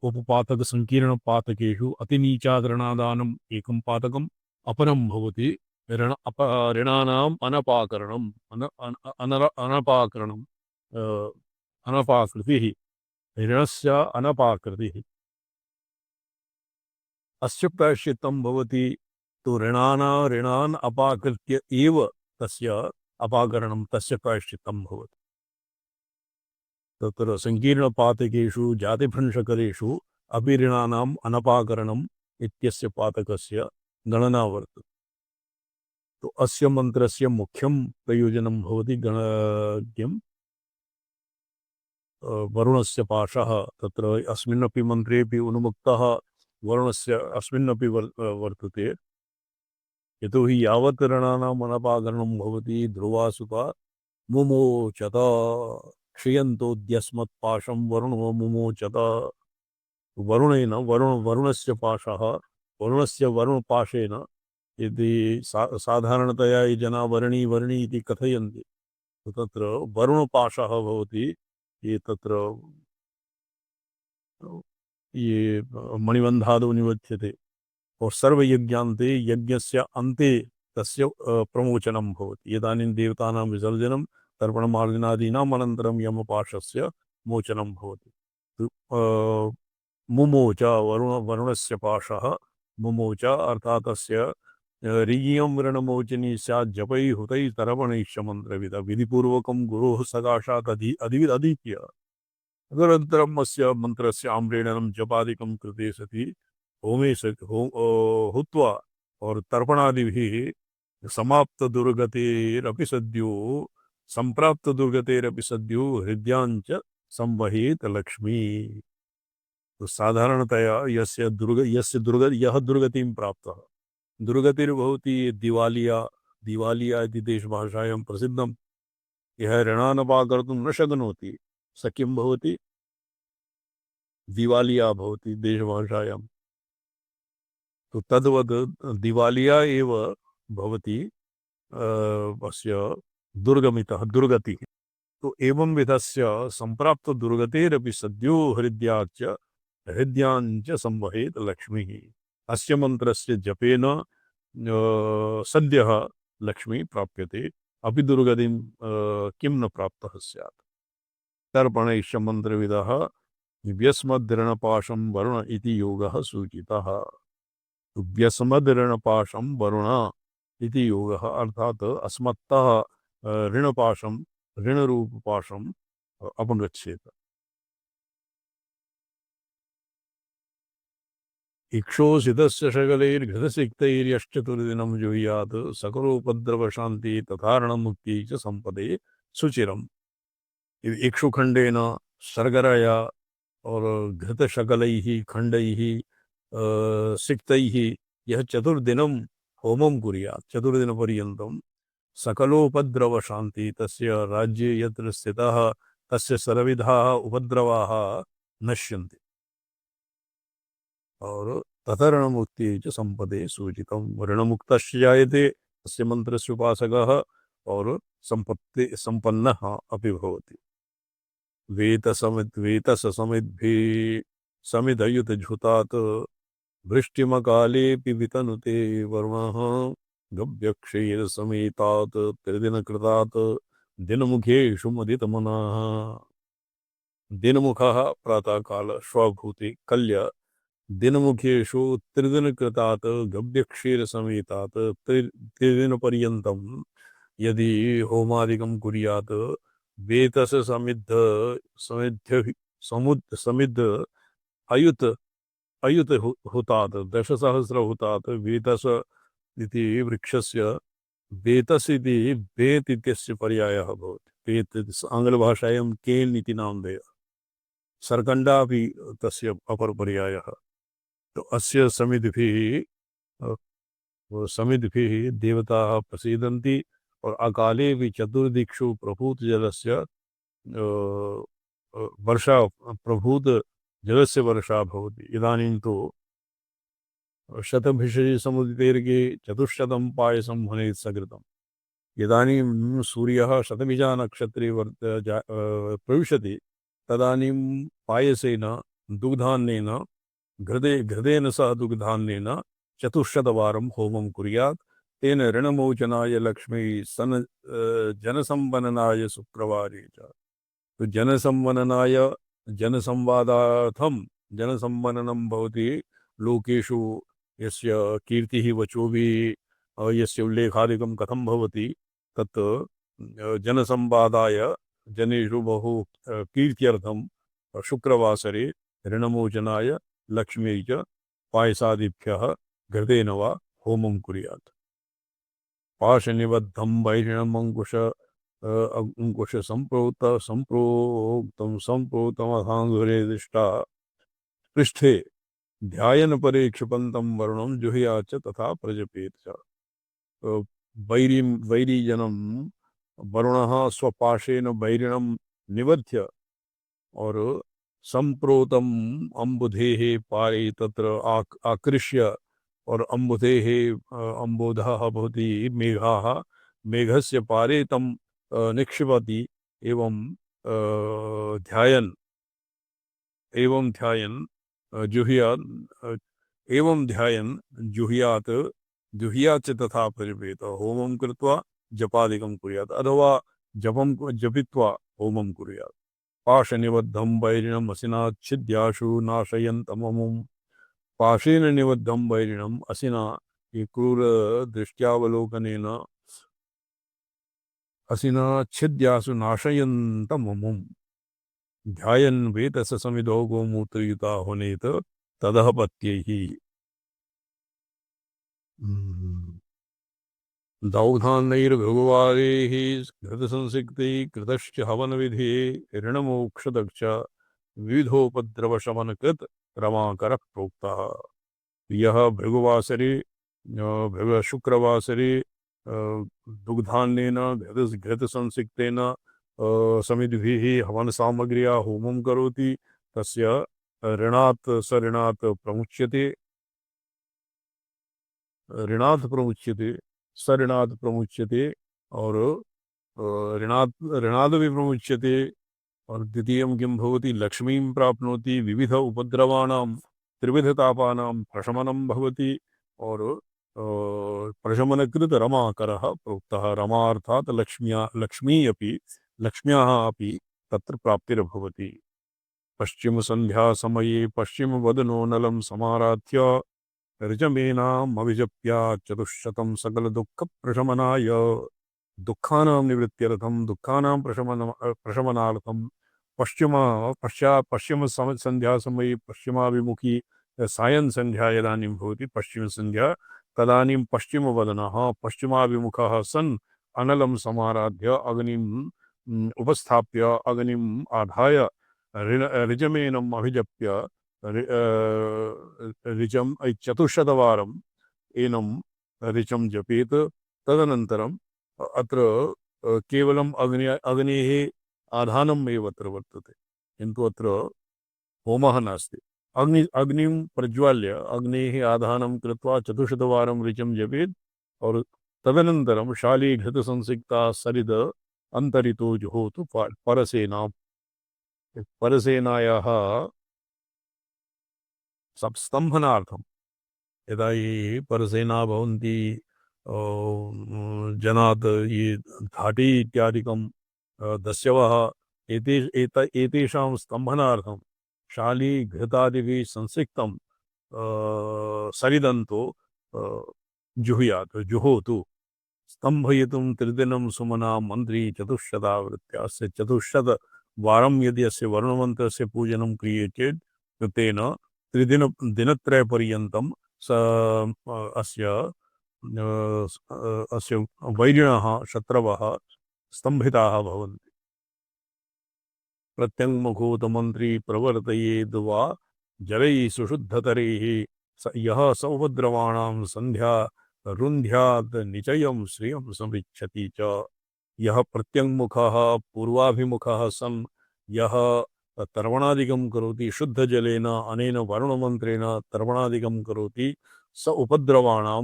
उपपातकसङ्कीर्णपातकेषु अतिनीचादृणादानम् एकं पातकम्, अपरं भवति ऋणानाम् अनपाकरणम् अनपाकरणम् अनपाकृतिः, ऋणस्य अनपाकृतिः। अस्य प्रायश्चित्तं भवति तो ऋणान् अपाकृत्य एव तस्य अपाकरणं, तस्य प्रायश्चित्तं भवति। तत्र संकीर्णपातकेषु जातिभ्रंशकरेषु अपि ऋणानाम् अनपाकरणम् इत्यस्य पातकस्य गणना वर्तते। तो अस्य मन्त्रस्य मुख्यं प्रयोजनं भवति वरुणस्य पाशः। तत्र अस्मिन्नपि मन्त्रेऽपि उन्मुक्तः वरुणस्य अस्मिन्नपि वर्तते। यतोहि यावत् ऋणानाम् अनपाकरणं भवति ध्रुवासुता मुमोचत क्षयन्तोऽद्यस्मत्पाशं वरुणो मुमोचत। वरुणेन वरुणस्य पाशः, वरुणस्य वरुणपाशेन यदि साधारणतया ये जना वर्णी इति कथयन्ति, तो तत्र वरुणपाशः भवति। ये तत्र ये मणिबन्धादौ निबध्यते और सर्वयज्ञान्ते यज्ञस्य अन्ते तस्य प्रमोचनं भवति। इदानीं देवतानां विसर्जनं तर्पणमार्जनादीनाम् अनन्तरं यमपाशस्य मोचनं भवति। मुमोच वरुणस्य पाशः मुमोच अर्थात् तस्य ऋगीयं ऋणमोचनी स्यात् जपैः हुतैः तर्पणैश्च मन्त्रविद। विधिपूर्वकं गुरोः सकाशात् अधीत्य तदनन्तरम् अस्य मन्त्रस्य आम्रेणनं जपादिकं कृते सति हुत्वा और तर्पणादिभिः समाप्तदुर्गतेरपि सद्यो सम्प्राप्तदुर्गतेरपि सद्यो हृद्याञ्च संवहेत लक्ष्मी। तो साधारणतया यः दुर्गतिं प्राप्तः, दुर्गतिर्भवति दिवालिया इति देशभाषायां प्रसिद्धं। यः ऋणानपाकर्तुं न शक्नोति स किं भवति? दिवालिया भवति देशभाषायां। तो तद्वद् दिवालिया एव भवति अस्य दुर्गमितः दुर्गतिः। तो एवं विधस्य संप्राप्त दुर्गतेरपि सद्यो हृद्याच्च हृद्याञ्च संवहेत् लक्ष्मीः। अस्य मंत्रस्य जपेन सद्यः लक्ष्मी प्राप्यते, अपि दुर्गतिं किं न प्राप्तः स्यात्। तर्पणैश्च मंत्रविदः व्यस्मदृणपाशं वरुण इति योगः सूचितः। व्यस्मदृणपाशं वरुण इति योगः अर्थात अस्मत्तः ऋणपाशं ऋणरूपपाशं अपगच्छेत। इक्षोसितस्य शकलैर्घृतसिक्तैर्यश्चतुर्दिनं जुह्यात् सकलोपद्रवशान्ति तथारणमुक्ति च संपदे सुचिरम्। इक्षुखंडेन शर्करया और घृतशकलैः खण्डैः सिक्तैः यह चतुर्दिनं होमं कुर्यात्। चतुर्दिनपर्यन्तं सकलोपद्रवशान्ति, तस्य राज्ये यत्र स्थितः तस्य सर्वविधाः उपद्रवाः नश्यन्ति और तथा ऋणमुक्ति च संपदे सूचितं। ऋणमुक्तस्य जायते तस्य मंत्रस्य उपासकः और संपत्ति संपन्नः अपि भवति। वेतसमिद्भिः समिदयुतझुतात् वृष्टिमकालेऽपि वितनुते वर्मः गव्यक्षीरसमेतात् त्रिदिनकृतात् दिनमुखेषु मदितमनाः। दिनमुखः प्रातःकाल स्वभूति कल्य दिनमुखेषु त्रिदिनकृतात् गव्यक्षीरसमेतात् त्रिदिनपर्यन्तं यदि होमादिकं कुर्यात् वेतस समिद्ध समिद्ध समिद्ध अयुत अयुत हुतात् दशसहस्र हुतात् वेतस इति वृक्षस्य वेतस इति वेत इत्यस्य पर्यायः भवति। वेत आङ्ग्लभाषायां केन् इति नामधेयः। सर्कण्डा अपि तस्य अपरपर्यायः। तो अस्य समिद्भिः देवताः प्रसीदन्ति और अकाले भी चतुर्दिक्षु प्रभूत जलस्य वर्षा प्रभूत जलस्य वर्षा भवति। इदानीं तु शतभिषजि समुदितेर्गे चतुश्शतं पायसं मुनेः सकृतम्। इदानीं सूर्यः शतभिजा नक्षत्रे प्रविशति, तदानीं पायसेन दुग्धान्नेन घृतेन सह दुग्धान्नेन चतुश्शतवारं होमं कुर्यात्। तेन ऋणमोचनाय लक्ष्मी जनसंवननाय शुक्रवारे च। तो जनसंवननाय जनसंवादार्थं जनसंवननं भवति। लोकेषु यस्य कीर्तिः वचोभिः यस्य उल्लेखादिकं कथं भवति तत् जनसंवादाय जनेषु बहु कीर्त्यर्थं शुक्रवासरे ऋणमोचनाय लक्ष्मी च पायसादिभ्यः घृतेन वा होमं कुर्यात्। पाशनिबद्धं वैरिणमङ्कुश अंकुश संप्रोक्तमथाङ्गुरे दृष्टा पृष्ठे ध्यायन परे क्षिपन्तं वरुणं जुहुयात् च तथा प्रजपेत् च। वैरीजनं वरुणः स्वपाशेन वैरिणं निबध्य और संप्रोतम अम्बुधेः पारे तत्र आकृष्य और अम्बुधेः अम्बोधः भवति मेघाः मेघस्य पारे तं निक्षिपति एवं ध्यायन् जुहुयात् जुहुयात् जुहुयात् च तथा प्रजपेत। होमं कृत्वा जपादिकं कुर्यात् अथवा जपित्वा होमं कुर्यात्। पाशनिबद्धं वैरिणम् असिनाच्छिद्याशु नाशयन्तममुं। पाशेन निबद्धं वैरिणम् असिना क्रूर दृष्ट्यावलोकनेन असिनाच्छिद्यासु नाशयन्तममुं ध्यायन् वेतस समिधौ गोमूत्रयुता होनेत तदः पत्यैः। दौघान्नैर्भृगुवारेः घृतसंसिक्तैः कृतश्च हवनविधिः ऋणमोक्षदक्ष विविधोपद्रवशमनकृत रमाकरः प्रोक्तः। यह भृगुवासरे शुक्रवासरे दुग्धान्नेन घृतसंसिक्तेन समिद्भिः हवन सामग्र्या होमं करोति। तस्य ऋणात् स ऋणात् प्रमुच्यते, ऋणात् प्रमुच्यते, स ऋणात् प्रमुच्यते, और ऋणात् ऋणादपि प्रमुच्यते। और द्वितीयं किं भवति, लक्ष्मीं प्राप्नोति, विविध उपद्रवाणां त्रिविधतापानां प्रशमनं भवति। और प्रशमनकृत रमाकरः प्रोक्तः। रमा अर्थात् लक्ष्मी अपि, लक्ष्म्याः अपि तत्र प्राप्तिर्भवति। पश्चिमसन्ध्यासमये पश्चिमवदनो नलं समाराध्य ऋजमेनामभिजप्या चतुश्शतं सकलदुःखप्रशमनाय, दुःखानां निवृत्त्यर्थं, दुःखानां प्रशमनार्थं पश्चिम समये पश्चिमाभिमुखी सायं संध्या यदानीं भवति पश्चिमसन्ध्या, तदानीं पश्चिमवदनः पश्चिमाभिमुखः सन् अनलं समाराध्य अग्निं उपस्थाप्य अग्निम् आधाय ऋजमेनम् अभिजप्य ऋचं चतुश्शतवारम् एनं ऋचं जपेत। तदनन्तरम् अत्र केवलम् अग्नेः आधानम् एव अत्र वर्तते, किन्तु अत्र होमः नास्ति। अग्निं प्रज्वाल्य अग्नेः आधानं कृत्वा चतुश्शतवारं ऋचं जपेत्। और तदनन्तरं शालीघृतसंसिक्ता सरिद अन्तरितो जुहोतु परसेनां, परसेनायाः स्तम्भनार्थं, यदा ये परसेना भवन्ति, जनात् ये घाटी इत्यादिकं दस्यवः, एतेषां स्तम्भनार्थं शाली घृतादिभिः संसिक्तं सरिदन्तो जुहोतु। स्तम्भयितुं त्रिदिनं सुमना मन्त्री चतुश्शतावृत्त्या, अस्य चतुश्शतवारं यदि अस्य वर्णमन्त्रस्य पूजनं क्रियते चेत् तेन दिनत्रयपर्यन्तं अस्य वैरिणः शत्रवः स्तम्भिताः भवन्ति। प्रत्यङ्मुखोतमन्त्री प्रवर्तयेद् वा जलैः सुशुद्धतरैः यः सौपद्रवाणां सन्ध्या रुन्ध्यात् निचयं श्रियं समिच्छति च। यः प्रत्यङ्मुखः पूर्वाभिमुखः सन् यः तर्पणादिकं करोति, शुद्धजलेन अनेन वरुणमन्त्रेण तर्पणादिकं करोति, स उपद्रवाणां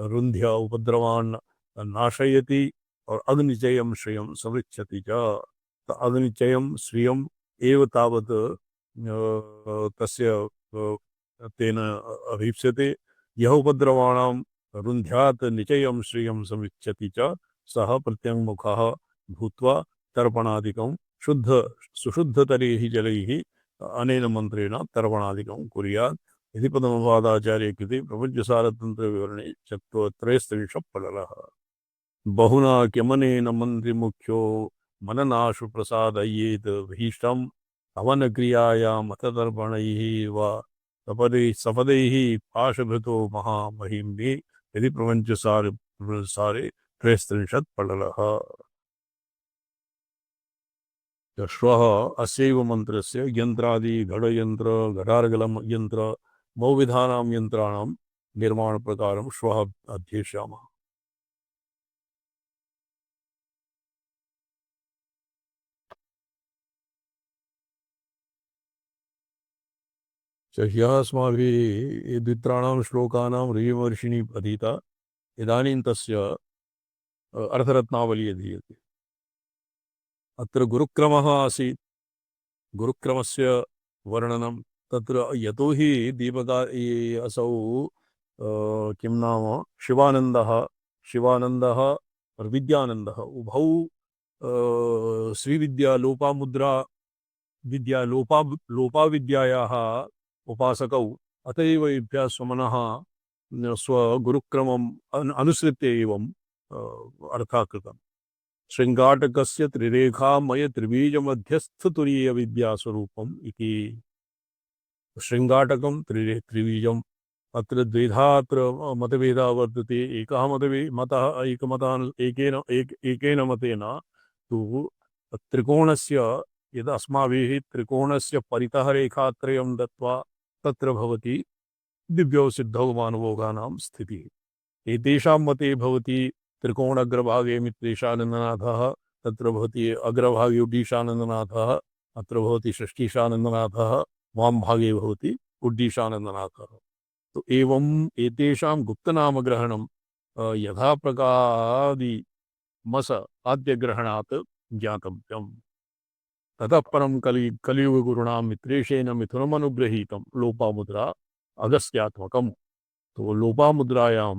रुन्ध्य, उपद्रवान् नाशयति, और अग्निचयं श्रियं समृच्छति च। अग्निचयं श्रियम् एव तावत् तस्य तेन अभीप्स्यते। यः उपद्रवाणां रुन्ध्यात् निचयं श्रियं समिच्छति च, सः प्रत्यङ्मुखः भूत्वा तर्पणादिकं सुशुद्धतरैः जलैः अनेन मन्त्रेण तर्पणादिकं कुर्यात् इति प्रथमपादाचार्य कृते प्रपञ्चसारतन्त्रविवरणे त्रयस्त्रिंशः फलः। बहुना क्यमनेन मन्त्रिमुख्यो मननाशु प्रसादयेत् भीष्टम् हवनक्रियायाम् अथ तर्पणैः वा सपदैः पाशभृतो महामहिम्नि इति प्रपञ्चसारे त्रयस्त्रिंशत् फलः। श्वः अस्यैव मन्त्रस्य यन्त्रादि घटयन्त्र घटार्गलं यन्त्र बहुविधानां यन्त्राणां निर्माणप्रकारं श्वः अध्येष्यामः। ह्यः अस्माभिः द्वित्राणां श्लोकानां ऋषिवर्षिणी अधीता, इदानीं तस्य अर्थरत्नावली अधीयते। अत्र गुरुक्रमः आसीत्, गुरुक्रमस्य वर्णनं तत्र यतोहि दीपका असौ किं नाम शिवानन्दः और विद्यानन्दः उभौ श्रीविद्या लोपामुद्रा विद्या लोपाविद्यायाः उपासकौ, अत एव एभ्यः स्वमनः स्वगुरुक्रमम् अनुसृत्य एवं अर्थः कृतः। शृङ्गाटकस्य त्रिरेखामय त्रिबीजमध्यस्थतुरीय विद्यास्वरूपम् इति। शृङ्गाटकं त्रिबीजम्, अत्र द्विधा मतभेदः वर्तते। एकेन mateन तु त्रिकोणस्य, यदा अस्माभिः त्रिकोणस्य परितः रेखात्रयं दत्वा तत्र भवति दिव्यौ सिद्धौ मानवोगानां स्थितिः। एतेषां मते भवति त्रिकोणाग्रभागे मित्रेशानन्दनाथः, तत्र भवति अग्रभागे उडीशानन्दनाथः, अत्र भवति षष्ठीशानन्दनाथः, वामभागे भवति उड्डीशानन्दनाथः। तो एवं एतेषां गुप्तनामग्रहणं यथा प्रकारादिमस आद्यग्रहणात् ज्ञातव्यम्। ततः परं कलियुगगुरुणां मित्रेशेन मिथुनमनुगृहीतं लोपामुद्रा अगस्त्यात्मकम्। तो लोपामुद्रायां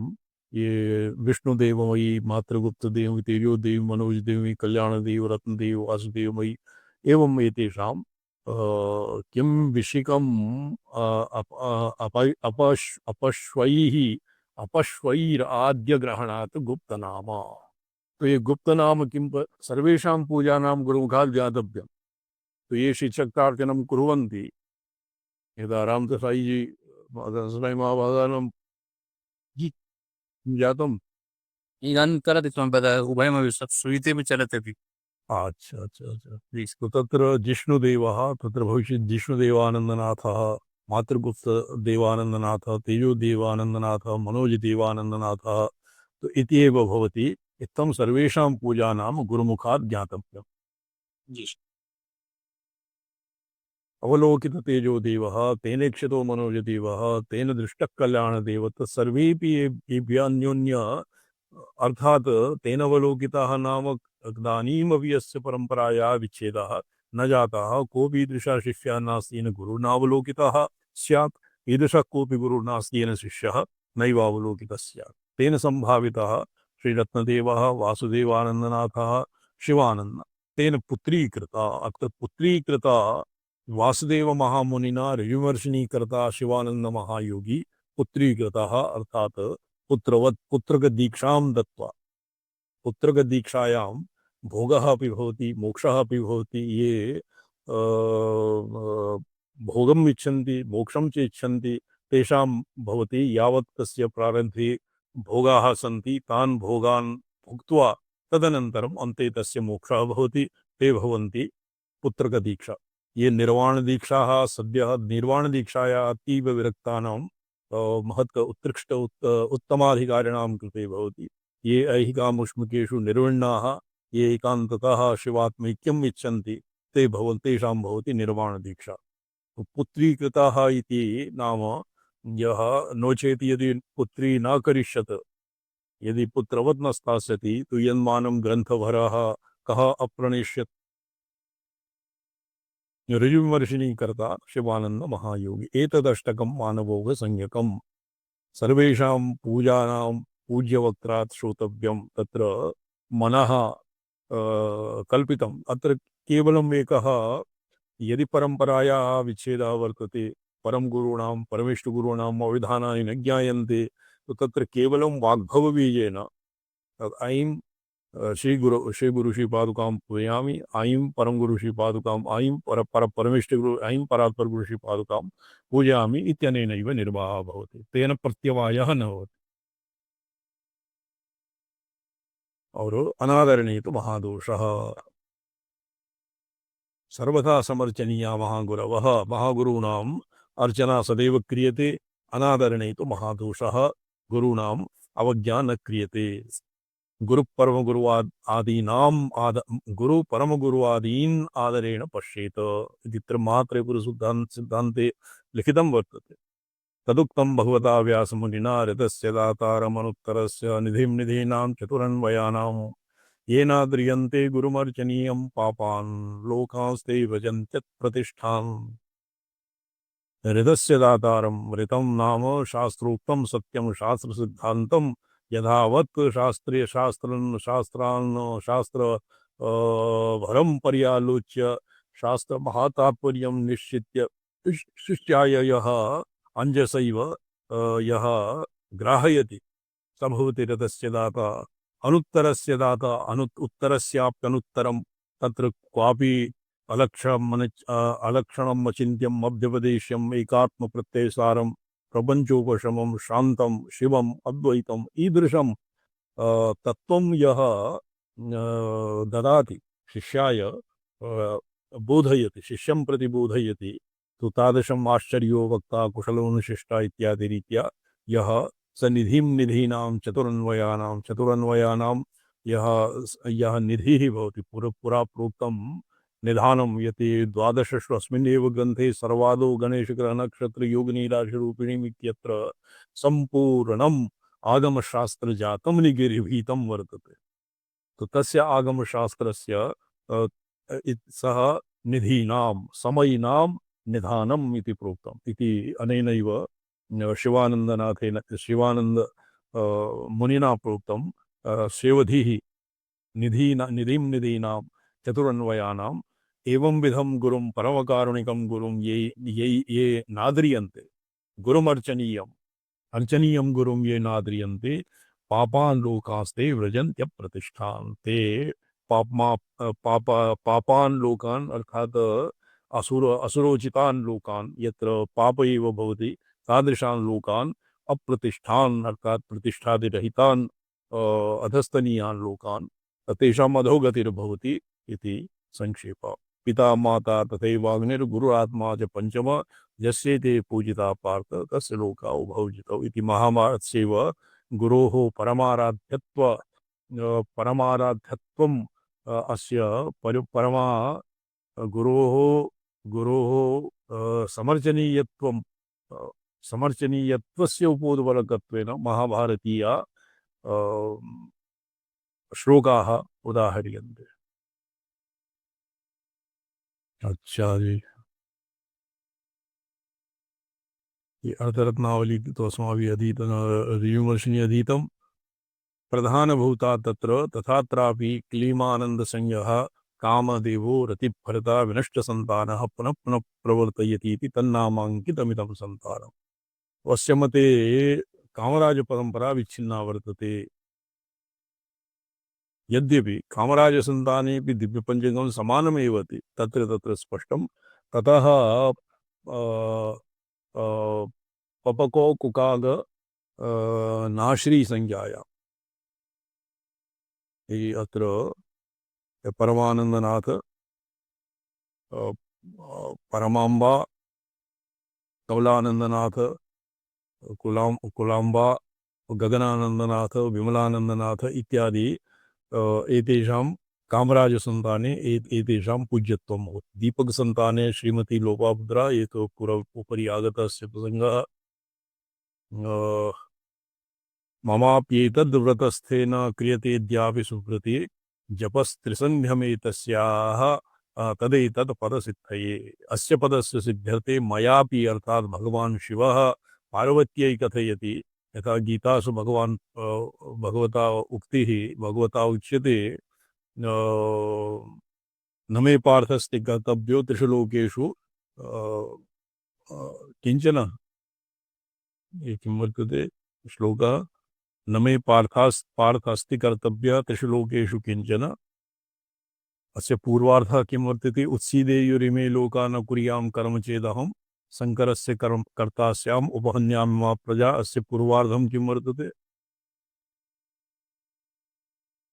ये विष्णुदेवमयी, मातृगुप्त देवी, तेजोदेवी, मनोज देवी, कल्याण देव, रत्नदेव, वासुदेवमयी एवं एतेषां किं विशिकम् अपश्वैः अपश्वैराद्यग्रहणात् गुप्तनाम। तो ये गुप्तनाम किं सर्वेषां पूजानां गुरुमुखात् ज्ञातव्यम्। तो ये शिक्षकार्चनं कुर्वन्ति यदा रामतसाई जी ससाई महाभागानं जातम्। इदानीं करति त्वं वद उभयमपि श्रूयते चलति अपि। अच्छा अच्छा अच्छा। जी। तो तत्र जिष्णुदेवः तत्र भविष्यत् जिष्णुदेवानन्दनाथः, मातृगुप्तदेवानन्दनाथः, तेजोदेवानन्दनाथः, मनोजदेवानन्दनाथः तो इति एव भवति। इत्थं सर्वेषां पूजानां गुरुमुखात् ज्ञातव्यम्। जी। अवलोकित तेजोदेवः, तेनेक्षतो मनोजदेवः, तेन दृष्टः कल्याणदेवः तत्सर्वेऽपि येभ्यः अन्योन्य अर्थात् तेन अवलोकिताः नाम तदानीमपि यस्य परम्परायाः विच्छेदः न जातः कोऽपि ईदृशः शिष्यः नास्ति येन गुरुर्नावलोकितः स्यात्, ईदृशः कोऽपि गुरुर्नास्ति येन शिष्यः नैवावलोकितः स्यात्। तेन सम्भावितः श्रीरत्नदेवः, वासुदेवानन्दनाथः, शिवानन्द तेन पुत्रीकृता। अत्र पुत्रीकृता वासुदेव महामुनिना ऋषिवर्षिणीकृता शिवानंद महायोगी पुत्रीकृतः अर्थात पुत्रवत् पुत्रगदीक्षां दत्त्वा। पुत्रगदीक्षायां भोगः अपि भवति, मोक्षः अपि भवति। ये भोगम् इच्छन्ति, मोक्षं च इच्छन्ति तेषां भवति। यावत् तस्य प्रारब्धे भोगाः सन्ति तान् भोगान् भुक्त्वा तदनन्तरम् अन्ते तस्य मोक्षः भवति। ते भवन्ति पुत्रगदीक्षा। ये निर्वाण दीक्षाः सद्यः निर्वाण दीक्षाया अतीव विरक्तानां महत् उत्कृष्ट उत्तमाधिकारिणां कृते भवति। ये ऐहिकामुष्मिकेषु निर्विण्णाः, ये एकान्ततः शिवात्मैक्यम् इच्छन्ति ते तेषां भवति निर्वाण दीक्षा। तो पुत्रीकृताः इति नाम यः नो चेत् यदि पुत्री न करिष्यत्, यदि पुत्रवत् न स्थास्यति तो यन्मानं ग्रन्थभरः कः अप्रणेष्यत्। ऋजुविमर्शिनी कर्ता शिवानंद महायोगी एतदष्टकं मानवोग संज्ञकम्। सर्वेषां पूजानां पूज्यवक्त्रात् श्रोतव्यं। तत्र मनः कल्पितम्। अत्र केवलम् एकः यदि परम्परायाः विच्छेदः वर्तते, परम गुरूणां परमेष्ठगुरूणाम् अविधानानि न ज्ञायन्ते तो तत्र केवलं वाग्भवबीजेन ऐं श्री गुरु श्री पादुकां पूजयामि, ऐं परम गुरु श्री पादुकां, ऐं परमेष्ठ गुरु, ऐं परात्पर गुरु श्री पादुकां पूजयामि इत्यनेनैव निर्वाहः भवति। तेन प्रत्यवायः न भवति। और अनादरणे तो महादोषः। सर्वथा समर्चनीया महागुरवः। महागुरूणाम् अर्चना सदैव क्रियते। अनादरणे तो महादोषः। गुरूणाम् अवज्ञा न क्रियते। गुरु परम गुरुवाद आदीनाम गुरु परम गुरुवादीन आदरेण पश्येत इति मात्रे सिद्धान्ते लिखितं वर्तते। तदुक्तं भगवता व्यासमुनिना ऋतस्य दातारमनुत्तरस्य निधिं निधीनां चतुरन्वयानां येनाद्रियन्ते गुरुमर्चनीयं पापान् लोकांस्ते भजन्त्यत् प्रतिष्ठाम्। ऋतस्य दातारं ऋतं नाम शास्त्रोक्तं सत्यं शास्त्र सिद्धांतं यथावत् शास्त्रीय शास्त्रान् शास्त्र भरं पर्यालोच्य शास्त्र महातात्पर्यं निश्चित्य शिष्याय यः अंजसैव यः ग्राहयति स भवति ऋतस्य दाता। अनुत्तरस्य दाता उत्तरस्याप्यनुत्तरं तत्र क्वापि अलक्षणम् अचिन्त्यम् अभ्युपदेश्यम् एकात्मप्रत्ययसारं प्रपञ्चोपशमं शान्तं शिवम् अद्वैतम् ईदृशं तत्त्वं यः ददाति शिष्याय बोधयति, शिष्यं प्रति बोधयति तो तादृशम् आश्चर्यो वक्ता कुशलोऽनुशिष्टा इत्यादि रीत्या यः स निधिं निधीनां चतुरन्वयानां यः निधिः भवति। पुरा प्रोक्तं निधानं यति द्वादशषु अस्मिन्नेव ग्रन्थे सर्वादौ गणेशग्रहनक्षत्रयोगनीराशिरूपिणीमित्यत्र सम्पूर्णम् आगमशास्त्रजातं निगीर्भीतं वर्तते। तो तस्य आगमशास्त्रस्य सः निधीनां समयिनां निधानम् इति प्रोक्तम् इति अनेनैव शिवानंद मुनिना प्रोक्तं सेवधिः निधिं निधीनां चतुरन्वयानाम् एवं विधं गुरुं परमकारुणिकं गुरुं ये नाद्रियन्ते गुरुमर्चनीयम् अर्चनीयं गुरुं ये नाद्रियन्ते पापान् लोकास्ते व्रजन्त्य प्रतिष्ठान ते पापान् लोकान् अर्थात असुरोचितान् लोकान् यत्र पाप एव भवति तादृशान् लोकान् अप्रतिष्ठान् अर्थात प्रतिष्ठादिरहितान् अधस्तनीयान् लोकान् तेषाम् अधोगतिर्भवति इति संक्षेप। पिता माता तथैवाग्निर्गुरुरात्मा च पंचम यस्येते पूजिता पार्थ तस्य लोका उभौजितौ इति महाभारतस्यैव गुरोः परमाराध्यत्वम् अस्य परमा गुरोः गुरोः समर्चनीयत्वस्य उपोद्बलकत्वेन महाभारतीया श्लोकाः उदाहर्यन्ते। अच्छा जी, ये अर्थरत्नावली तो अस्माभिः अधीतं ऋषिवर्षिणी अधीतं। प्रधानभूता तत्र तथात्रापि क्लीमानन्दसंज्ञः कामदेवो रतिभरता विनष्टसन्तानः पुनः पुनः प्रवर्तयति इति तन्नामाङ्कितमिदं सन्तानम्। वस्य मते कामराजपरम्परा विच्छिन्ना वर्तते। यद्यपि कामराजसन्तानेऽपि दिव्यपञ्चकं समानमेव तत्र तत्र स्पष्टं ततः पपको कुकाग नाश्री संज्ञाया अत्र परमानंदनाथ परमांबा कमलानंदनाथ कुलांबा गगनानंदनाथ विमलानंदनाथ इत्यादि एतेषां कामराजसन्ताने एतेषां पूज्यत्वं भवति। दीपकसन्ताने श्रीमती लोपामुद्रा एतो उपरि आगतस्य प्रसङ्गः ममाप्येतद्व्रतस्थेन क्रियतेऽद्यापि सुकृति जपस्त्रिसन्ध्यमेतस्याः तदेतत् पदसिद्धये। अस्य पदस्य सिद्ध्यर्थे मयापि अर्थात् भगवान् शिवः पार्वत्यै कथयति यथा गीतासु भगवता उच्यते न मे पार्थस्ति कर्तव्यो त्रिषु लोकेषु किंचन ये किं वर्तते श्लोकः न मे पार्थस्ति कर्तव्य त्रिषु लोकेषु किंचन। अस्य पूर्वार्थः किं वर्तते उत्सीदेयुरिमे लोका न कुर्यां कर्म चेदहं शङ्करस्य कर्ता स्याम् उपहन्यामि मा प्रजा। अस्य पूर्वार्धं किं वर्तते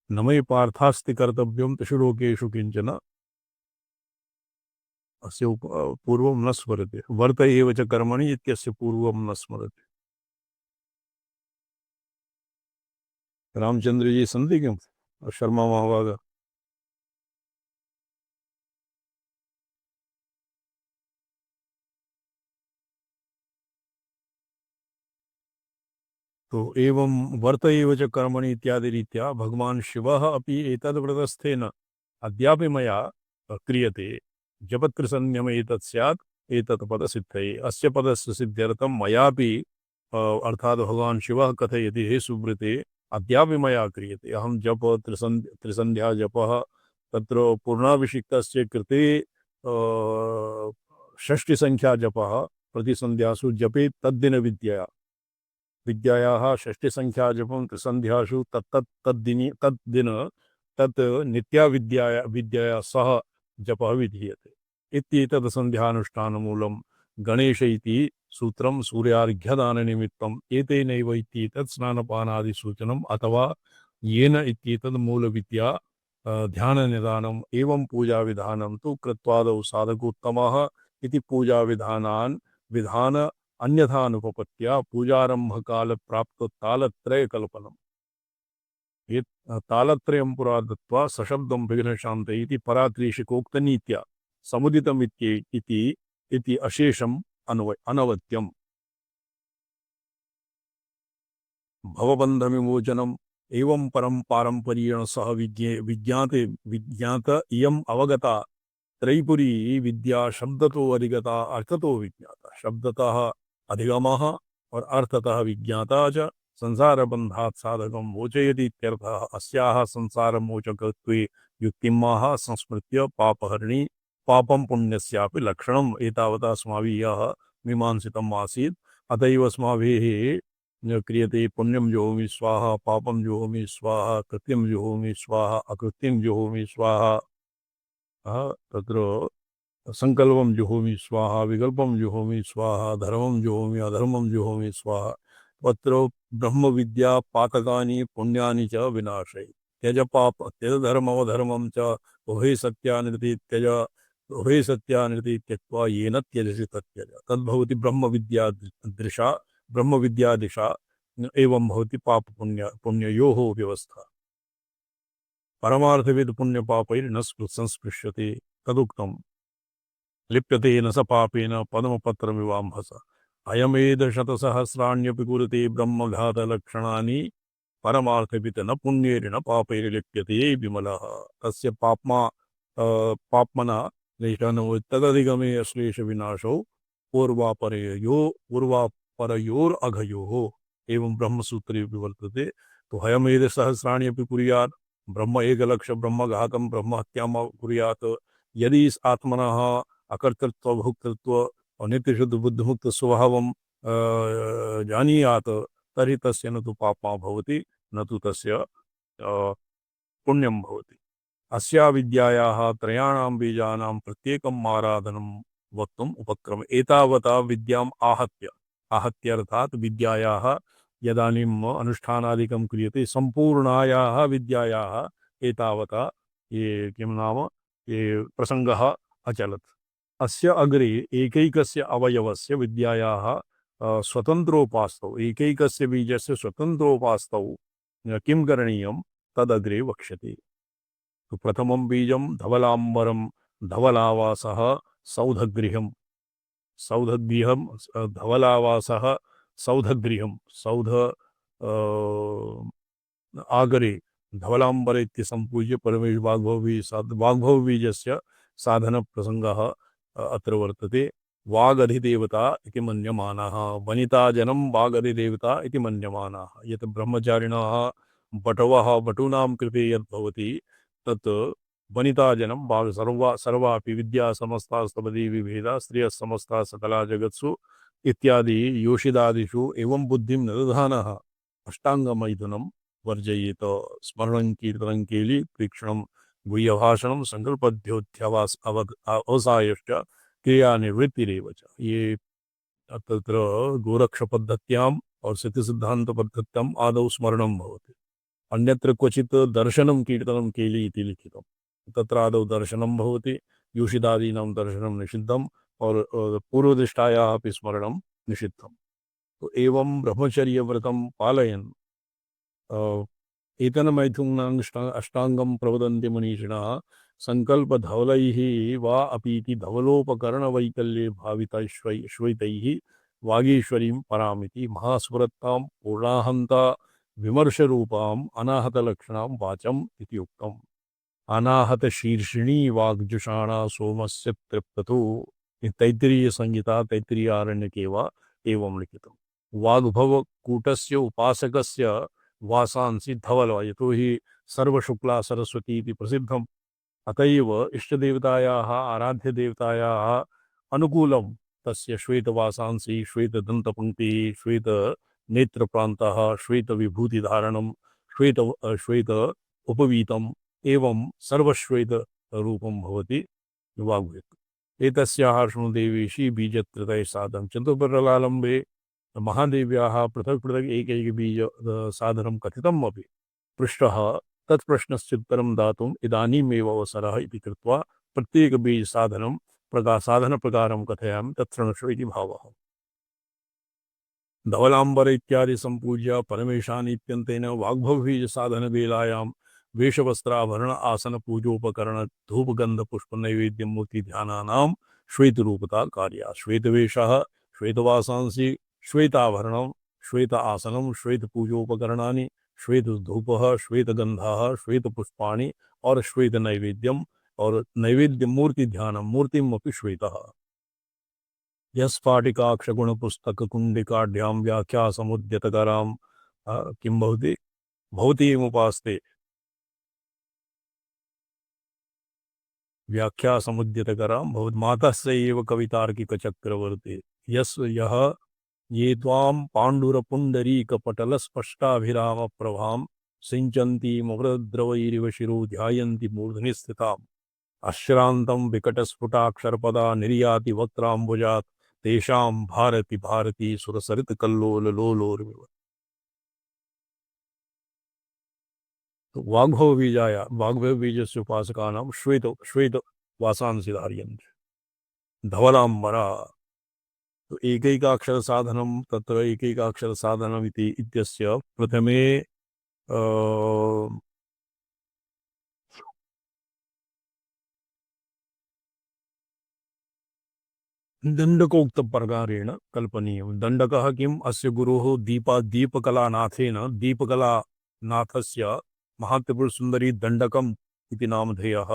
न मे पार्थास्ति कर्तव्यं त्रिषु लोकेषु किंचन। अस्य पूर्वं न स्मरते वर्त एव च कर्मणि इत्यस्य पूर्वं न स्मरते। रामचंद्र जी सन्ति किं शर्मा महाभाग। तो एवं वर्त एव च कर्मणि इत्यादि रीत्या भगवान शिवः अपि एतद्व्रतस्थेन अद्यापि मया क्रियते जपत्रिसन्ध्यम एतत् स्यात् एतत् पदसिद्धये। अस्य पदस्य सिद्ध्यर्थं मयापि अर्थात् भगवान शिवः कथयति हे सुव्रते अद्यापि मया क्रियते। अहं जप त्रिसन्ध्या जपः तत्र पूर्णाभिषिक्तस्य कृते षष्टिसङ्ख्या जपः प्रतिसन्ध्यासु जपे तद्दिन विद्यायाः षष्टिसङ्ख्या जपं त्रिसन्ध्यासु तद्दिन तत् नित्या विद्यया सह जपः विधीयते। इत्येतत् सन्ध्यानुष्ठानमूलं गणेश इति सूत्रं सूर्यार्घ्यदाननिमित्तम् एतेनैव इत्येतत् स्नानपानादिसूचनम् अथवा येन इत्येतत् मूलविद्या ध्याननिदानम् एवं पूजाविधानं तु कृत्वादौ साधकोत्तमः इति विधान अन्यथा अनुपपत्या पूजारंभ काल प्राप्त तालत्रय कल्पनम। ये तालत्रयं पुरा दत्वा सशब्दं विघ्नशान्ते इति परात्रीशिकोक्तनीत्या समुदितमिति अशेषम् अनवत्यम् भवबन्धविमोचनम् एवं परं पारंपर्येण सह विज्ञात इयम् अवगता त्रैपुरी विद्या शब्दतो अधिगता अर्थतो विज्ञाता शब्दतः अधिगमः और अर्थतः विज्ञाता च संसार बंधात् साधकं मोचयति इत्यर्थः अस्याः संसार मोचकत्वे युक्तिमाह संस्मृत्य पापहरणी पापं पुण्यस्यापि लक्षणम् एतावता अस्माभिः यः मीमांसितम् आसीत् अतएव अस्माभिः क्रियते पुण्यं जुहोमि स्वाहा पापं जुहोमि स्वाहा कृत्यं जुहोमि स्वाहा अकृत्यं जुहोमि स्वाहा तत्र संकल्पं जुहोमि स्वाहा विकल्पं जुहोमि स्वाहा धर्मं जुहोमि अधर्मं जुहोमि स्वाहा तत्र ब्रह्म विद्या पातकानि पुण्यानि च विनाशय त्यज पाप त्यज धर्मवधर्मं च उभय सत्यानिरति त्यज उभय सत्यानिरति त्यक्त्वा येन त्यजसि तत्यज तद्भवति ब्रह्म विद्या दिशा एवं भवति पाप पुण्ययोः व्यवस्था परमार्थविद पुण्य पापैर्न संस्पृश्यते तदुक्तम् लिप्यते न स पापेन पद्मपत्रमिवाम्भस अयमेध शतसहस्राण्यपि कुरुते ब्रह्मघातलक्षणानि परमार्थविद न पुण्येन पापैर्लिप्यते विमलः तस्य पाप्मना तदधिगमे अश्लेष विनाशो पूर्वापरयोरघयोः एवं ब्रह्मसूत्रे विवर्तते तो हयमेध सहस्राणि अपि कुर्यात् ब्रह्म एकलक्ष ब्रह्मघातं ब्रह्महत्यां कुर्यात् यदि इस आत्मनः अकर्तृत्व भोक्तृत्व और नित्यशुद्ध बुद्धिमुक्त स्वभावं जानीयात् तर्हि तस्य न तु पापमा भवति न तु तस्य पुण्यं भवति अस्या विद्यायाः त्रयाणां बीजानां प्रत्येकम् आराधनं वक्तुम् उपक्रम एतावता विद्याम् आहत्य अर्थात् विद्यायाः यदानीम् अनुष्ठानादिकं क्रियते सम्पूर्णायाः विद्यायाः एतावता ये किं नाम ये प्रसङ्गः अचलत् अस्य अग्रे एकैकस्य अवयवस्य विद्यायाः स्वतन्त्रोपास्तौ एकैकस्य बीजस्य स्वतन्त्रोपास्तौ किं करणीयं तदग्रे वक्ष्यते तो प्रथमं बीजं धवलाम्बरं धवलावासः सौधगृहं धवलावासः सौधगृहं सौध आगरे धवलाम्बर इति सम्पूज्य परमेश वाग्भवबीजस्य साधनप्रसङ्गः अत्र वर्तते वागधिदेवता इति मन्यमानः वनिताजनं वागधिदेवता इति मन्यमानः यत् ब्रह्मचारिणः बटवः बटूनां कृते यद् भवति तत् वनिताजनं वाग् सर्वापि विद्या समस्ता स्तपदी विभेदा स्त्रियः समस्ता सकला जगत्सु इत्यादि योषिदादिषु एवं बुद्धिं न दधानः अष्टाङ्गमैथुनं वर्जयेत स्मरणं कीर्तनं केलि प्रेक्षणं गुह्यभाषणं संकल्पध्योध्यवास अवसायश्च क्रियानिवृत्तिरेव च ये तत्र गोरक्षपद्धत्याम् और सिद्धिसिद्धान्तपद्धत्याम् आदौ स्मरणं भवति अन्यत्र क्वचित् दर्शनं कीर्तनं केलि इति लिखितं तत्र आदौ दर्शनं भवति योषिदादीनां दर्शनं निषिद्धम् और पूर्वदिष्टायाः अपि स्मरणं निषिद्धम् तो एवं ब्रह्मचर्यव्रतं पालयन् एतन्मैथुनां अष्टाङ्गं प्रवदन्ति मनीषिणः संकल्पधवलैः वा अपीति धवलोपकरणवैकल्ये भावितैः वागीश्वरीं परामिति महास्फुरत्तां पूर्णाहन्ता विमर्शरूपाम् अनाहतलक्षणां वाचम् इति उक्तम् अनाहतशीर्षिणी वाग्जुषाणा सोमस्य तृप्ततो तैत्तिरीय संहिता तैत्तिरीय आरण्यके वा एवं लिखितम् वाग्भवकूटस्य उपासकस्य वासांसि धवल यतो हि सर्वशुक्ला सरस्वती इति प्रसिद्धम् अतएव इष्टदेवतायाः आराध्यदेवतायाः अनुकूलं तस्य श्वेतवासांसि श्वेतदन्तपङ्क्तिः श्वेतनेत्रप्रान्तः श्वेतविभूतिधारणं श्वेत उपवीतम् एवं सर्वश्वेतरूपं भवति वाग्भेद एतस्याः शृणुदेवीशी बीजत्रतये साधनं चतुर्प्रलालम्बे महादेव्याः पृथक् पृथक् एकैक बीज साधनं कथितम् अपि पृष्टः तत्प्रश्नस्योत्तरं दातुम् इदानीमेव अवसरः इति कृत्वा प्रत्येकबीज साधनप्रकारं कथयामि तत्शृणुष्व इति भावः धवलांबर इत्यादि संपूज्य परमेशानीत्यंतेन वाग्भवबीज साधन वेलायां वेशवस्त्राभरण आसन पूजोपकरण धूप गंध पुष्प नैवेद्य मूर्ति ध्यानानां श्वेत रूपता कार्या श्वेतवेशः श्वेतवासांसि श्वेताभरणं श्वेत आसनं श्वेत पूजोपकरणानि श्वेत धूपः श्वेत गंधः श्वेत पुष्पाणि और श्वेत नैवेद्यम और नैवेद्य मूर्ति ध्यान मूर्तिमपि श्वेतः यस्फाटिकाक्षगुण पुस्तक कुंडिकाढ्यां व्याख्या समुद्यतकरां किं भवति भवतीमुपास्ते व्याख्या समुद्यतकरां भवत् मातः स एव कवितार्किकचक्रवर्ती यस् यः ये त्वां पाण्डुरपुण्डरीकपटलस्पष्टाभिरामप्रभां सिञ्चन्तीमुग्रद्रवैरिव शिरो ध्यायन्ति मूर्ध्नि स्थिताम् अश्रान्तं विकटस्फुटाक्षरपदा निर्याति वक्त्राम्बुजात् तेषां भारति भारती सुरसरितकल्लोललोलोर्मिव। तो वाग्भव बीजाय वाग्भव बीजस्य उपासकानां श्वेत श्वेत वासांसि धार्यन्ते धवलाम्बरा। तो एकैकाक्षर साधनं तत्र एकैकाक्षर साधनम् इति इत्यस्य प्रथमे दण्डकोक्त प्रकारेण कल्पनीयं। दण्डकः किम् अस्य गुरोः दीपकलानाथेन दीपकलानाथस्य महात्रिपुरसुन्दरी दण्डकम् इति नामधेयः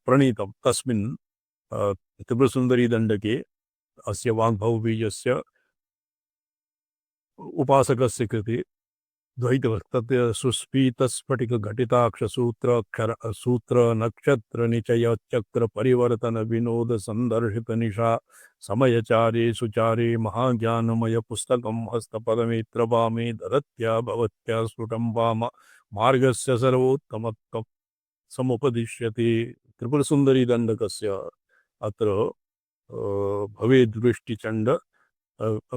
प्रणीतं। तस्मिन् त्रिपुरसुन्दरी दण्डके अस्य वाग्भवबीजस्य उपासकस्य कृते द्वैतवत् तत् सुस्फीतस्फटिकघटिताक्षसूत्राक्षर सूत्र नक्षत्र निचय चक्र परिवर्तन विनोद संदर्शित निशा समयचारे सुचारे महाज्ञानमय पुस्तकं हस्तपदमेत्र वामे ददत्या भवत्या स्फुटं वाम मार्गस्य सर्वोत्तमत्वं समुपदिश्यते। त्रिपुरसुन्दरी दण्डकस्य अत्र भवेद् वृष्टिचण्ड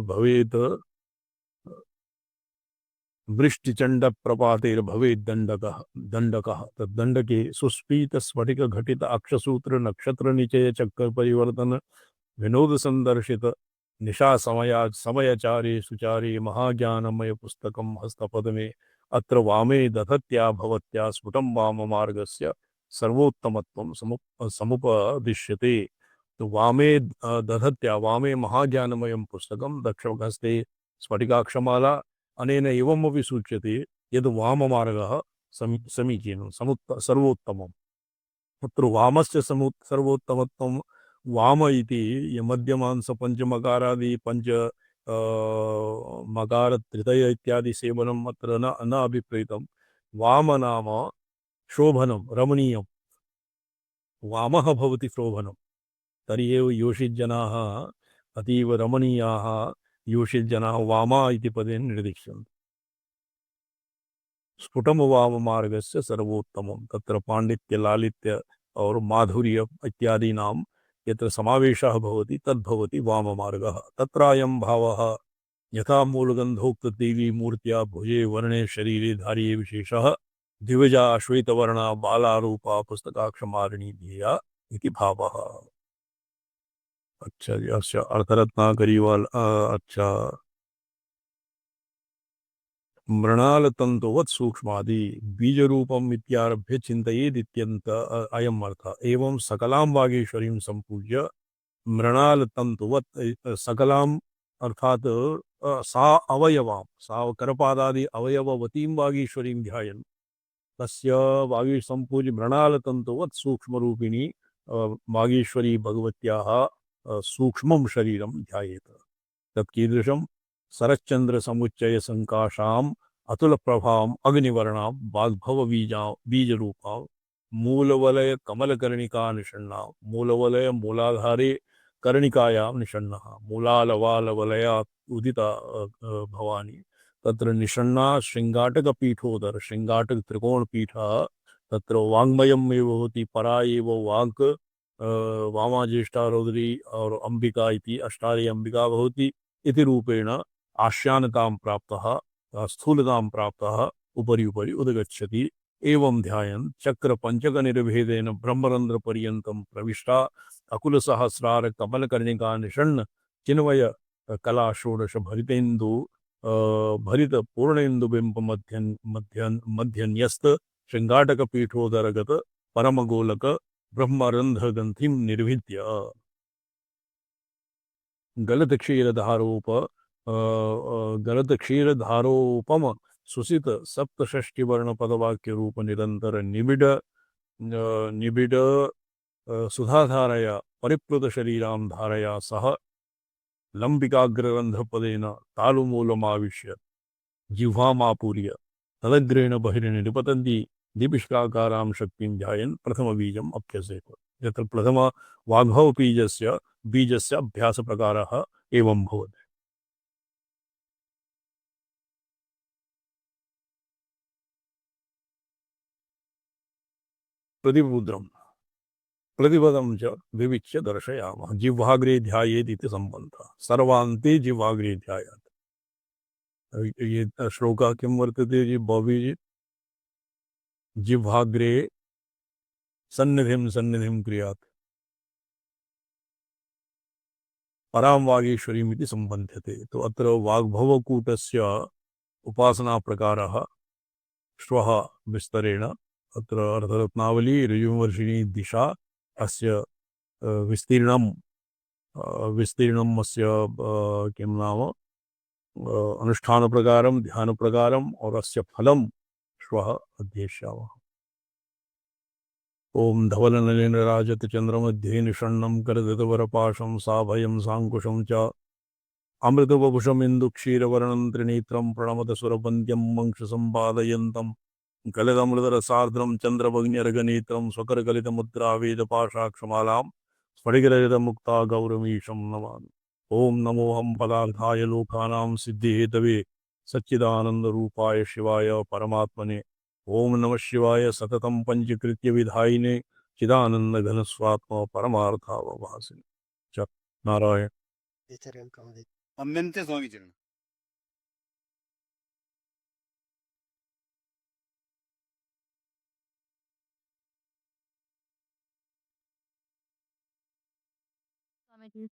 भवेद् वृष्टिचंड प्रपातेर भवेद् दण्डकः दण्डकः तद्दण्डके सुस्फीत स्फटिक घटित अक्षसूत्र नक्षत्र निचय चक्कर परिवर्तन विनोद संदर्शित निशा समयचारे सुचारे महाज्ञानमय पुस्तकं हस्तपद्मे अत्र वामे दधत्या भवत्या स्फुटं वाम मार्गस्य सर्वोत्तमत्वं समुपदिश्यते। तो वामे दधत्या वामे महाज्ञानमयं पुस्तकं दक्षिणहस्ते स्फटिकाक्षमाला अनेन एवमपि सूच्यते यद् वाममार्गः समीचीनं सर्वोत्तमम्। तत्र वामस्य सर्वोत्तमत्वं वाम इति मध्यमांस पञ्चमकारादि पञ्च मकार त्रितय इत्यादि सेवनम् अत्र न अभिप्रेतं। वाम नाम शोभनं रमणीयं वामः भवति शोभनं तर्हि एव योषितजनाः अतीव रमणीयाः योषितजनाः वामा इति पदेन निर्दिश्यन्ते। स्फुटं वाममार्गस्य सर्वोत्तमं तत्र पाण्डित्य लालित्य और माधुर्य इत्यादीनां यत्र समावेशः भवति तद्भवति वाममार्गः। तत्रायं भावः यथा मूलगन्धोक्त देवी मूर्त्या भुजे वर्णे शरीरे धार्ये विशेषः दिवजा श्वेतवर्णा बालारूपा पुस्तकाक्षमालिनी ध्येया इति भावः। अच्छा जी अच्छा अर्थरत्नाकरी वाला अच्छा मृणाल तंतुवत् सूक्ष्मादि बीज रूपम इत्यारभ्य चिंतयेदित्यंत अयम अर्थ एवं सकलां वागीश्वरीं संपूज्य मृणाल तंतुवत् सकलां अर्थात सा अवयवां सा करपादादि अवयववतीं वागीश्वरीं ध्यायन् तस्य वागी संपूज्य मृणाल तंतुवत् सूक्ष्मरूपिणी वागीश्वरी भगवत्याः सूक्ष्मं शरीरं ध्यायेत। तत्कीदृशं शरच्चंद्र समुच्चय संकाशाम अतुल प्रभाम अग्निवर्णाम वाग्भव बीज रूपाम मूलवलय कमल कर्णिका निषण्णा मूलवलय मूलाधारे कर्णिकायां निषण्णः मूलालवाल वलया उदिता भवानी तत्र निषण्णा श्रृंगाटक पीठोदर श्रृंगाटक त्रिकोण पीठः तत्र वाङ्मयम् एव भवति परा एव वाक् वामा ज्येष्ठा रौद्री और अंबिका इति अष्टादि अंबिका भवति इति रूपेण आश्यानतां प्राप्तः स्थूलतां प्राप्तः उपरि उपरि उदगच्छति। एवं ध्यायन् चक्र पंचक निर्भेदेन ब्रह्मरंध्र पर्यन्तं प्रविष्टा अकुल सहस्रार कमल कर्णिका निषण्ण चिन्मय कला षोडश भरितेन्दु भरित पूर्णेन्दुबिंब मध्यन्यस्त शृंगाटक पीठोदरगत परमगोलक ब्रह्मरंध्र ग्रंथिम निर्भिद्य गलत क्षीरधारोप गलत क्षीरधारोपम सुसित सप्तषष्टि वर्ण पदवाक्य रूप निरंतर निबिड़ निबिड़ सुधाधारया परिप्लुत शरीरां धारया सह लंबिकाग्ररंध्रपदेन तालुमूलमाविश्य जिह्वामापूर्य तदग्रेण बहिर्निपतन्ति दीपिष्काकारां शक्तिं ध्यायन् प्रथमबीजम् अभ्यसेत्। यत्र प्रथम वाग्भवबीजस्य बीजस्य अभ्यासप्रकारः एवं भवति। प्रतिमुद्रम् प्रतिपदं च विविच्य दर्शयामः। जिह्वाग्रे ध्यायेत् इति सम्बन्धः। सर्वान्ते जिह्वाग्रे ध्यायात्। ये श्लोकः किं वर्तते जी बॉबी जी? जिह्वाग्रे सन्निधिं सन्निधिं क्रियात् परां वागीश्वरीमिति सम्बध्यते। तो अत्र वाग्भवकूटस्य उपासनाप्रकारः श्वः विस्तरेण अत्र अर्थरत्नावली ऋजुवर्षिणी दिशा अस्य विस्तीर्णं विस्तीर्णम् अस्य किं नाम अनुष्ठानप्रकारं ध्यानप्रकारम् और अस्य फलं श्वः अध्येष्यामः। ओम धवलनलिनराजत चंद्रमध्ये निषण्णं करदतवरपाशं साभयं साङ्कुशं च अमृतवपुषम् इन्दुक्षीरवर्णं त्रिनेत्रं प्रणमत सुरपन्त्यं वंशसम्पादयन्तं कलितमृतरसार्द्रं चन्द्रभग्न्यर्घनेत्रं स्वकरकलितमुद्रावेदपाशाक्षमालां स्फटिकरहितमुक्ता गौरमीशं नमामि। ओम नमोऽहं पदार्थाय लोकानां सिद्धिहेतवे सच्चिदानन्दरूपाय शिवाय परमात्मने। ओम नमः शिवाय सततं पंचकृत्य विधायिने चिदानंद घन स्वात्मा परमार्थावभासिने च नारायण। ಅಮ್ಮಂತೆ ಸ್ವಾಮೀಜಿ Comedy